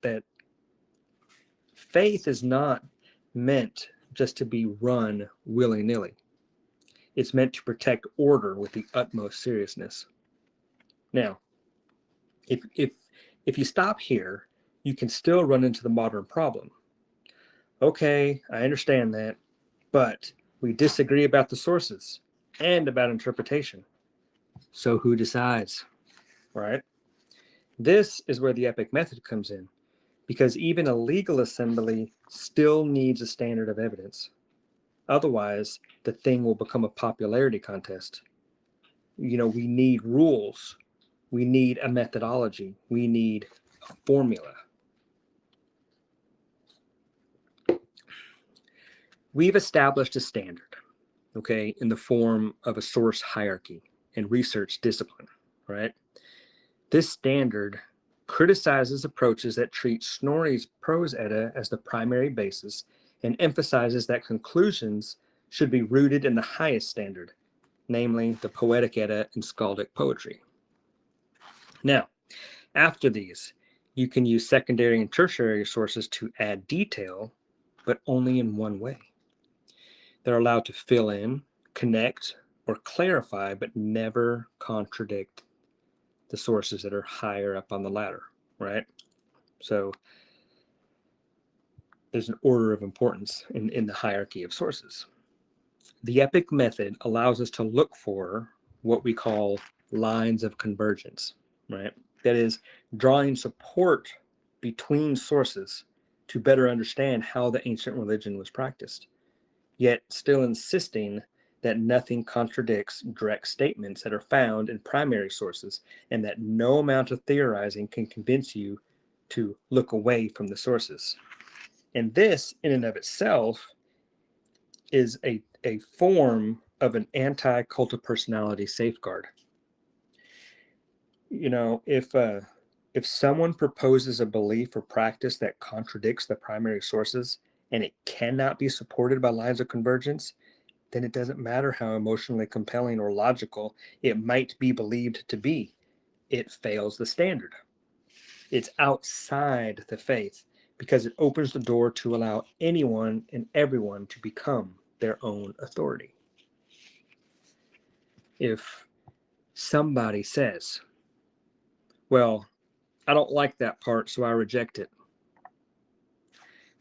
faith is not meant just to be run willy-nilly. It's meant to protect order with the utmost seriousness. Now, if you stop here, you can still run into the modern problem. Okay, I understand that, but we disagree about the sources and about interpretation. So who decides, right? This is where the epic method comes in, because even a legal assembly still needs a standard of evidence. Otherwise, the thing will become a popularity contest. We need rules. We need a methodology. We need a formula. We've established a standard, okay, in the form of a source hierarchy and research discipline, right? This standard criticizes approaches that treat Snorri's prose Edda as the primary basis and emphasizes that conclusions should be rooted in the highest standard, namely the poetic Edda and skaldic poetry. Now, after these, you can use secondary and tertiary sources to add detail, but only in one way. They're allowed to fill in, connect, or clarify, but never contradict the sources that are higher up on the ladder, right? So there's an order of importance in the hierarchy of sources. The epic method allows us to look for what we call lines of convergence, right? That is, drawing support between sources to better understand how the ancient religion was practiced, yet still insisting that nothing contradicts direct statements that are found in primary sources, and that no amount of theorizing can convince you to look away from the sources. And this, in and of itself, is a form of an anti-cult of personality safeguard. If someone proposes a belief or practice that contradicts the primary sources and it cannot be supported by lines of convergence, then it doesn't matter how emotionally compelling or logical it might be believed to be. It fails the standard. It's outside the faith because it opens the door to allow anyone and everyone to become their own authority. if somebody says, well, I don't like that part, so I reject it.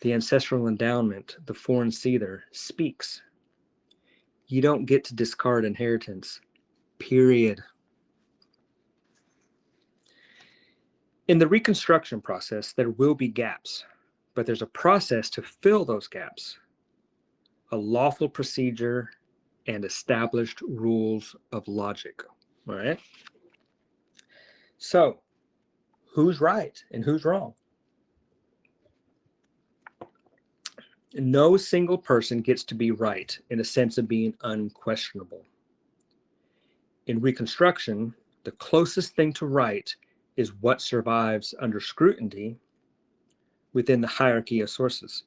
The ancestral endowment, the folcsida, speaks. You don't get to discard inheritance, period. In the reconstruction process, there will be gaps, but there's a process to fill those gaps, a lawful procedure and established rules of logic. All right? So, who's right and who's wrong? No single person gets to be right in a sense of being unquestionable. In reconstruction, the closest thing to right is what survives under scrutiny within the hierarchy of sources.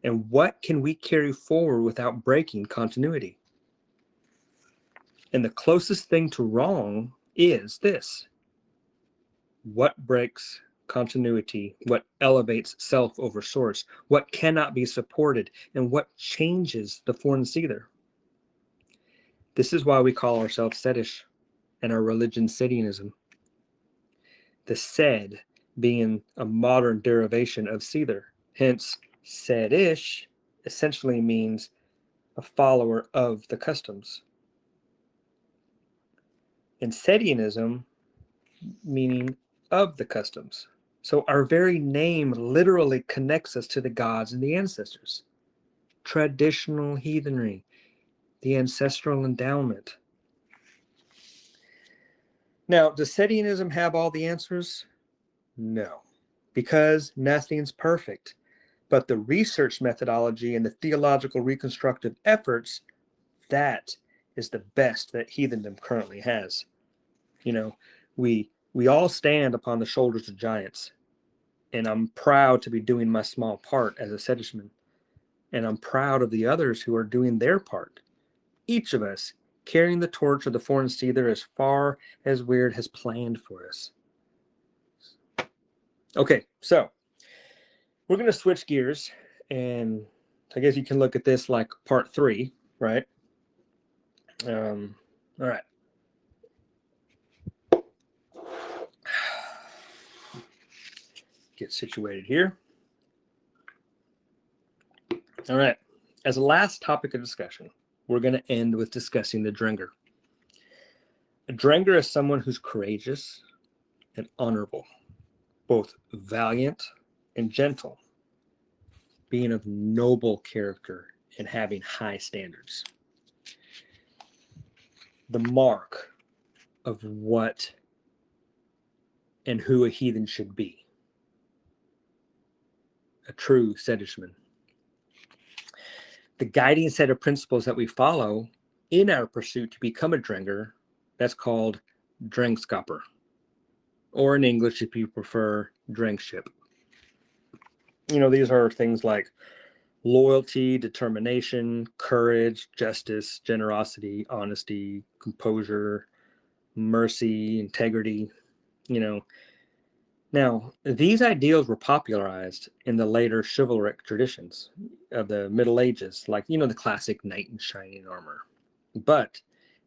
And what can we carry forward without breaking continuity? And the closest thing to wrong is this. What breaks continuity? What elevates self over source? What cannot be supported? And what changes the folcsida? This is why we call ourselves Sedish and our religion Sedianism. The Sed being a modern derivation of Seether. Hence, Sedish essentially means a follower of the customs. And Sedianism meaning of the customs. So our very name literally connects us to the gods and the ancestors. Traditional heathenry, the ancestral endowment. Now, does Sedianism have all the answers? No, because nothing's perfect. But the research methodology and the theological reconstructive efforts, that is the best that heathendom currently has. You know, we all stand upon the shoulders of giants. And I'm proud to be doing my small part as a Sedishman. And I'm proud of the others who are doing their part. Each of us carrying the torch of the folcsida as far as Weird has planned for us. Okay, so we're going to switch gears. And I guess you can look at this like part 3, right? All right. Get situated here. All right. As a last topic of discussion, we're going to end with discussing the Drengr. A Drengr is someone who's courageous and honorable, both valiant and gentle, being of noble character and having high standards. The mark of what and who a heathen should be. A true Sedishman. The guiding set of principles that we follow in our pursuit to become a Drengr, that's called Drengskapr. Or in English, if you prefer, Drengskapr. You know, these are things like loyalty, determination, courage, justice, generosity, honesty, composure, mercy, integrity, you know. Now, these ideals were popularized in the later chivalric traditions of the Middle Ages, like, you know, the classic knight in shining armor. But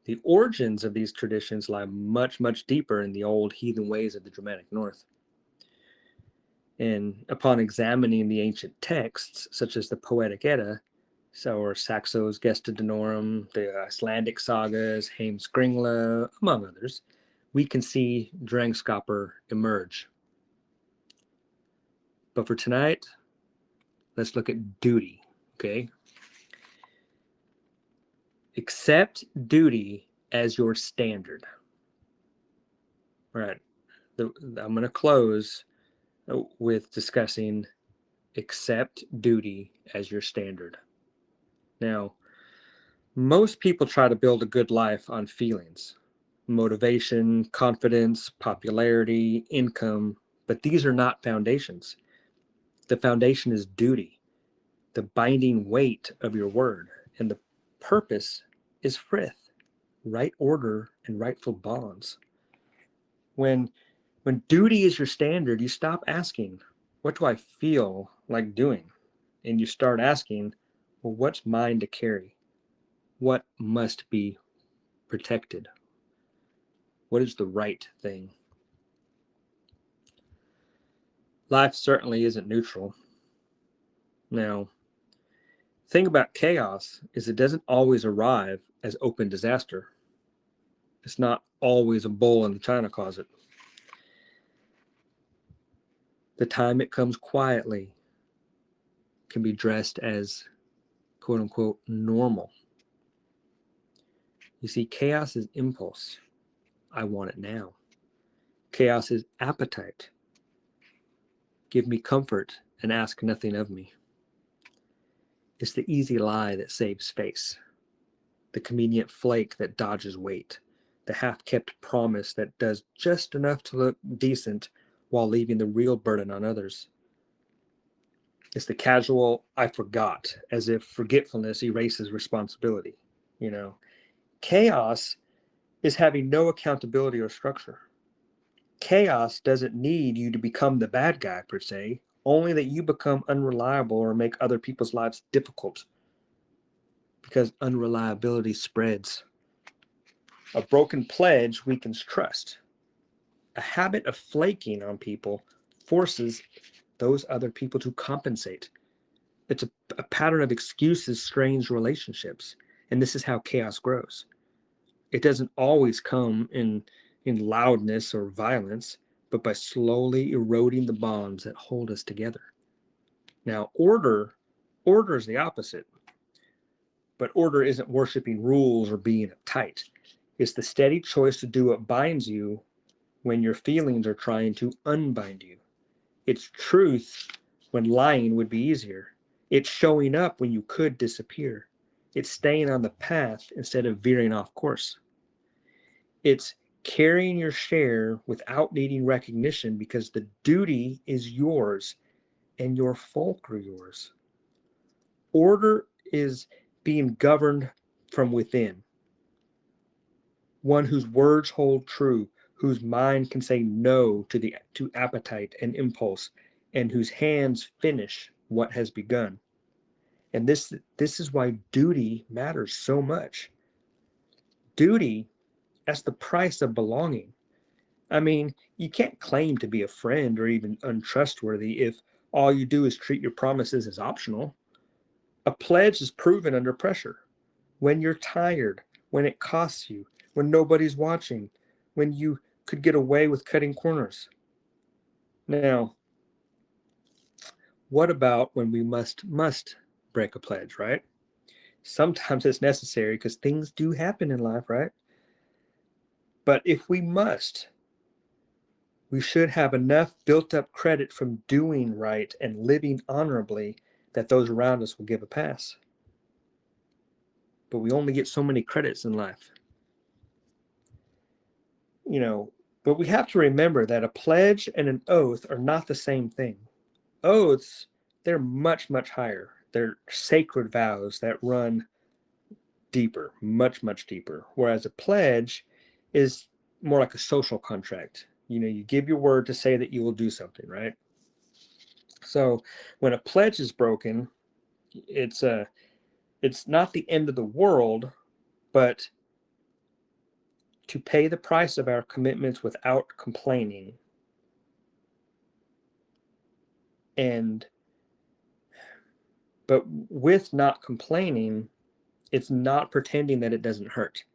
the origins of these traditions lie much, much deeper in the old heathen ways of the Germanic North. And upon examining the ancient texts, such as the Poetic Edda, or Saxo's Gesta Danorum, the Icelandic sagas, Heimskringla, among others, we can see Drengskapr emerge. But for tonight, let's look at duty, okay? Accept duty as your standard. All right, I'm going to close with discussing accept duty as your standard. Now, most people try to build a good life on feelings, motivation, confidence, popularity, income, but these are not foundations. The foundation is duty, the binding weight of your word, and the purpose is frith, right order and rightful bonds. When duty is your standard, you stop asking, what do I feel like doing? And you start asking, well, what's mine to carry? What must be protected? What is the right thing? Life certainly isn't neutral. Now, the thing about chaos is it doesn't always arrive as open disaster. It's not always a bull in the china closet. The time it comes quietly can be dressed as quote unquote normal. You see, chaos is impulse. I want it now. Chaos is appetite. Give me comfort and ask nothing of me. It's the easy lie that saves face, the convenient flake that dodges weight, the half-kept promise that does just enough to look decent while leaving the real burden on others. It's the casual I forgot, as if forgetfulness erases responsibility. Chaos is having no accountability or structure. Chaos doesn't need you to become the bad guy per se, only that you become unreliable or make other people's lives difficult, because unreliability spreads. A broken pledge weakens trust. A habit of flaking on people forces those other people to compensate. It's a pattern of excuses strains relationships, and this is how chaos grows. It doesn't always come in loudness or violence, but by slowly eroding the bonds that hold us together. Now, order is the opposite, but order isn't worshiping rules or being uptight. It's the steady choice to do what binds you when your feelings are trying to unbind you. It's truth when lying would be easier. It's showing up when you could disappear. It's staying on the path instead of veering off course. It's carrying your share without needing recognition because the duty is yours and your folk are yours. Order is being governed from within. One whose words hold true, whose mind can say no to appetite and impulse, and whose hands finish what has begun. And this is why duty matters so much. Duty as the price of belonging. I mean, you can't claim to be a friend or even untrustworthy if all you do is treat your promises as optional. A pledge is proven under pressure. When you're tired, when it costs you, when nobody's watching, when you could get away with cutting corners. Now, what about when we must break a pledge, right? Sometimes it's necessary because things do happen in life, right? But if we must, we should have enough built up credit from doing right and living honorably that those around us will give a pass. But we only get so many credits in life. But we have to remember that a pledge and an oath are not the same thing. Oaths, they're much, much higher. They're sacred vows that run deeper, much, much deeper. Whereas a pledge is more like a social contract. You give your word to say that you will do something, right? So when a pledge is broken, it's not the end of the world, but to pay the price of our commitments without complaining. But with not complaining, it's not pretending that it doesn't hurt.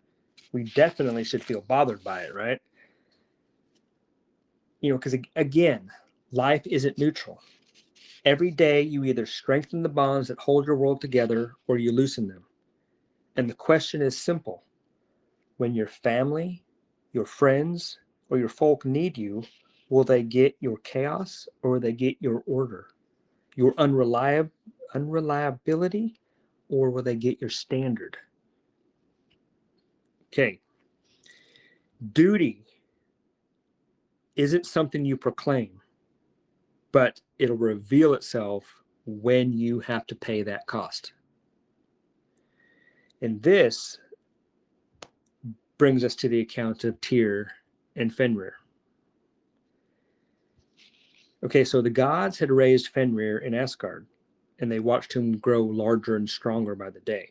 We definitely should feel bothered by it, right? Because again, life isn't neutral. Every day you either strengthen the bonds that hold your world together or you loosen them. And the question is simple. When your family, your friends, or your folk need you, will they get your chaos or will they get your order? Your unreliability, or will they get your standard? Okay. Duty isn't something you proclaim, but it'll reveal itself when you have to pay that cost. And this brings us to the account of Tyr and Fenrir. Okay, so the gods had raised Fenrir in Asgard, and they watched him grow larger and stronger by the day.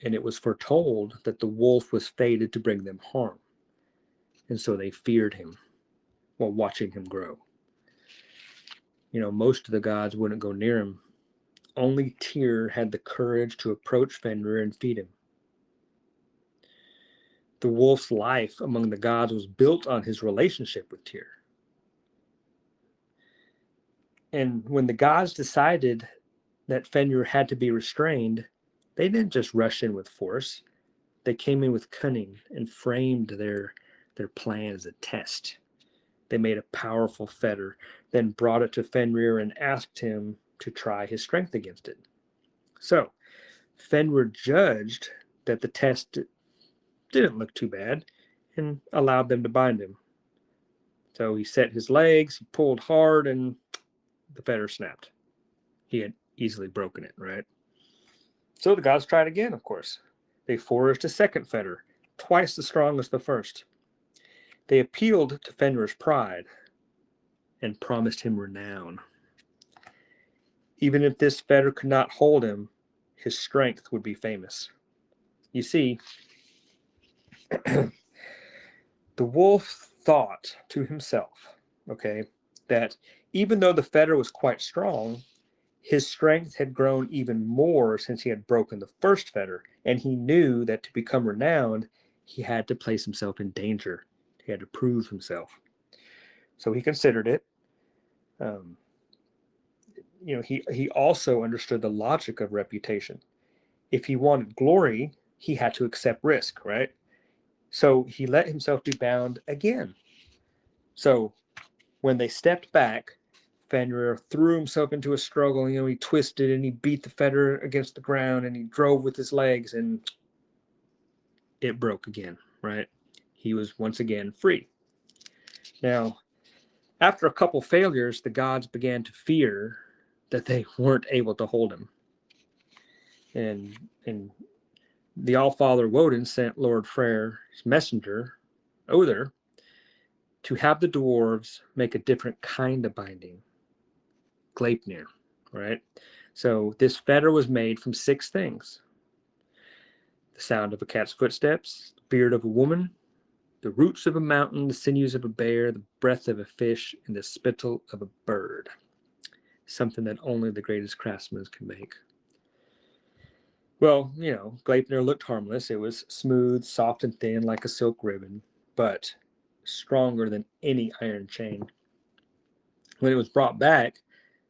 And it was foretold that the wolf was fated to bring them harm. and so they feared him while watching him grow. Most of the gods wouldn't go near him. Only Tyr had the courage to approach Fenrir and feed him. The wolf's life among the gods was built on his relationship with Tyr. And when the gods decided that Fenrir had to be restrained, they didn't just rush in with force. They came in with cunning and framed their plan as a test. They made a powerful fetter, then brought it to Fenrir and asked him to try his strength against it. So Fenrir judged that the test didn't look too bad and allowed them to bind him. So he set his legs, he pulled hard, and the fetter snapped. He had easily broken it, right? So the gods tried again, of course. They forged a second fetter, twice as strong as the first. They appealed to Fenrir's pride and promised him renown. Even if this fetter could not hold him, his strength would be famous. You see, the wolf thought to himself, that even though the fetter was quite strong, his strength had grown even more since he had broken the first fetter, and he knew that to become renowned, he had to place himself in danger. He had to prove himself. So he considered it. He also understood the logic of reputation. If he wanted glory, he had to accept risk, right? So he let himself be bound again. So when they stepped back, Fenrir threw himself into a struggle. He twisted and he beat the fetter against the ground and he drove with his legs and it broke again, right? He was once again free. Now, after a couple failures, the gods began to fear that they weren't able to hold him. And the Allfather Woden sent Lord Freyr's messenger, Other, to have the dwarves make a different kind of binding, Gleipnir, right? So this fetter was made from 6 things: the sound of a cat's footsteps, the beard of a woman, the roots of a mountain, the sinews of a bear, the breath of a fish, and the spittle of a bird. Something that only the greatest craftsmen can make. Well, Gleipnir looked harmless. It was smooth, soft, and thin like a silk ribbon, but stronger than any iron chain. When it was brought back,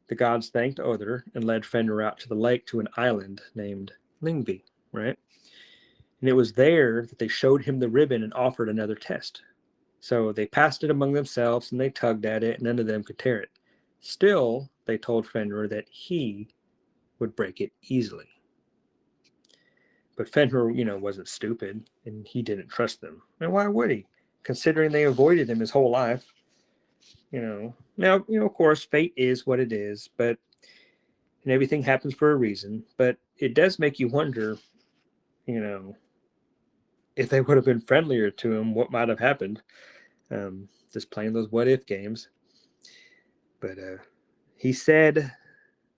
the gods thanked Other and led Fenrir out to the lake to an island named Lyngvi, right? And it was there that they showed him the ribbon and offered another test. So they passed it among themselves and they tugged at it and none of them could tear it. Still, they told Fenrir that he would break it easily. But Fenrir, wasn't stupid and he didn't trust them. And why would he? Considering they avoided him his whole life. Now, of course, fate is what it is, and everything happens for a reason. But it does make you wonder, if they would have been friendlier to him, what might have happened. Just playing those what if games. But he said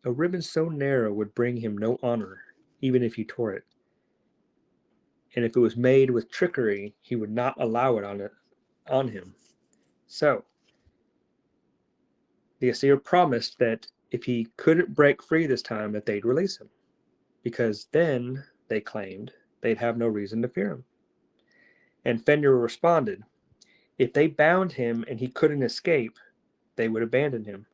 a ribbon so narrow would bring him no honor, even if he tore it. And if it was made with trickery, he would not allow it on him. So the Aesir promised that if he couldn't break free this time, that they'd release him, because then, they claimed, they'd have no reason to fear him. And Fenrir responded, if they bound him and he couldn't escape, they would abandon him.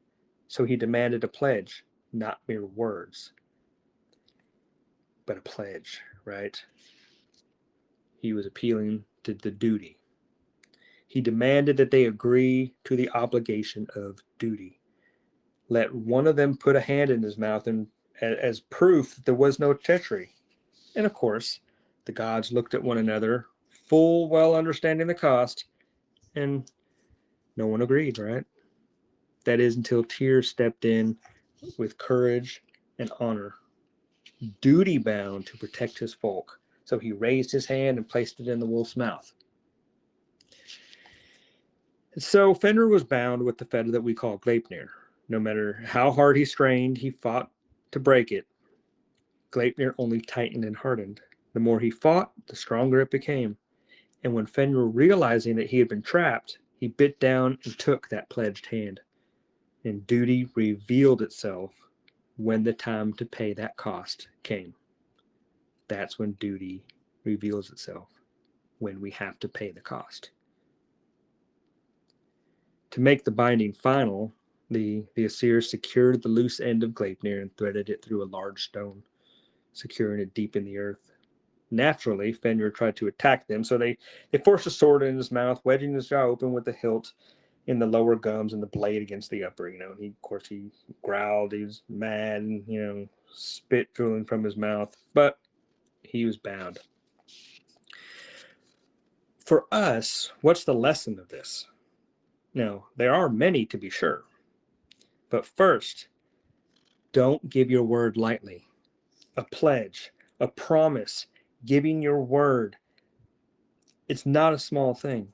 So he demanded a pledge, not mere words, but a pledge, right? He was appealing to the duty. He demanded that they agree to the obligation of duty. Let one of them put a hand in his mouth as proof that there was no treachery. And of course, the gods looked at one another, full well understanding the cost, and no one agreed, right? That is until Tyr stepped in with courage and honor, duty bound to protect his folk. So he raised his hand and placed it in the wolf's mouth. And so Fenrir was bound with the fetter that we call Gleipnir. No matter how hard he strained, he fought to break it. Gleipnir only tightened and hardened. The more he fought, the stronger it became. And when Fenrir, realizing that he had been trapped, he bit down and took that pledged hand. And duty revealed itself when the time to pay that cost came. That's when duty reveals itself, when we have to pay the cost. To make the binding final, the Asir secured the loose end of Gleipnir and threaded it through a large stone, securing it deep in the earth. Naturally, Fenrir tried to attack them, so they forced a sword in his mouth, wedging his jaw open with the hilt in the lower gums and the blade against the upper. He growled, he was mad, and, spit drooling from his mouth, but he was bound. For us, what's the lesson of this? Now, there are many, to be sure. But first, don't give your word lightly. A pledge, a promise, giving your word, it's not a small thing.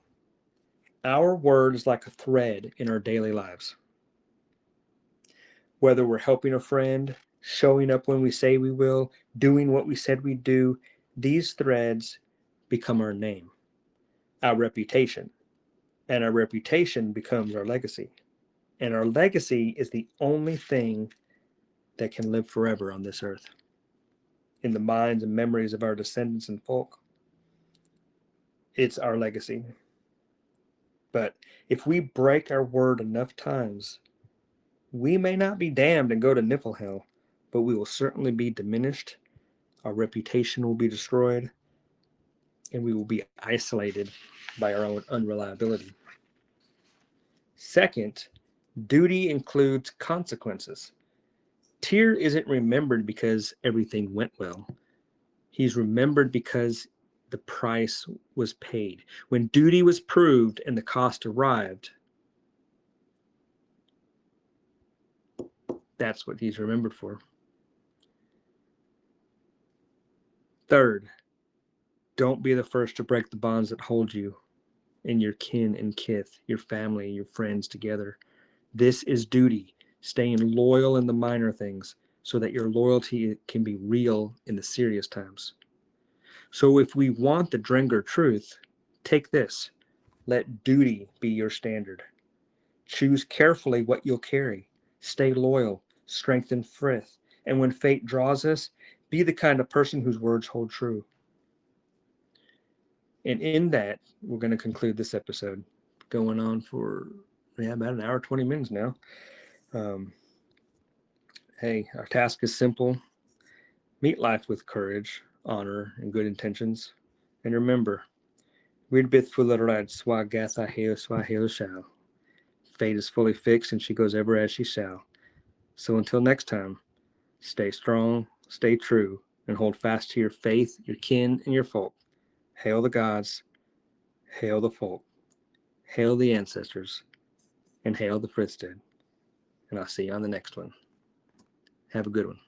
Our word is like a thread in our daily lives. Whether we're helping a friend, showing up when we say we will, doing what we said we'd do, these threads become our name, our reputation, and our reputation becomes our legacy. And our legacy is the only thing that can live forever on this earth, in the minds and memories of our descendants and folk. It's our legacy. But if we break our word enough times, we may not be damned and go to Niflhel, but we will certainly be diminished, our reputation will be destroyed, and we will be isolated by our own unreliability. Second, duty includes consequences. Tyr isn't remembered because everything went well. He's remembered because the price was paid. When duty was proved and the cost arrived, that's what he's remembered for. Third, don't be the first to break the bonds that hold you and your kin and kith, your family, your friends together. This is duty, staying loyal in the minor things so that your loyalty can be real in the serious times. So if we want the Drengr truth, take this. Let duty be your standard. Choose carefully what you'll carry. Stay loyal, strengthen Frith, and when fate draws us, be the kind of person whose words hold true. And in that, we're going to conclude this episode, going on for about an hour, 20 minutes now. Hey, our task is simple. Meet life with courage, honor, and good intentions. And remember, we'd bith fullerad swa gatha heo swa heo shall. Fate is fully fixed and she goes ever as she shall. So until next time, stay strong, stay true, and hold fast to your faith, your kin, and your folk. Hail the gods, hail the folk, hail the ancestors, and hail the Frithstead. And I'll see you on the next one. Have a good one.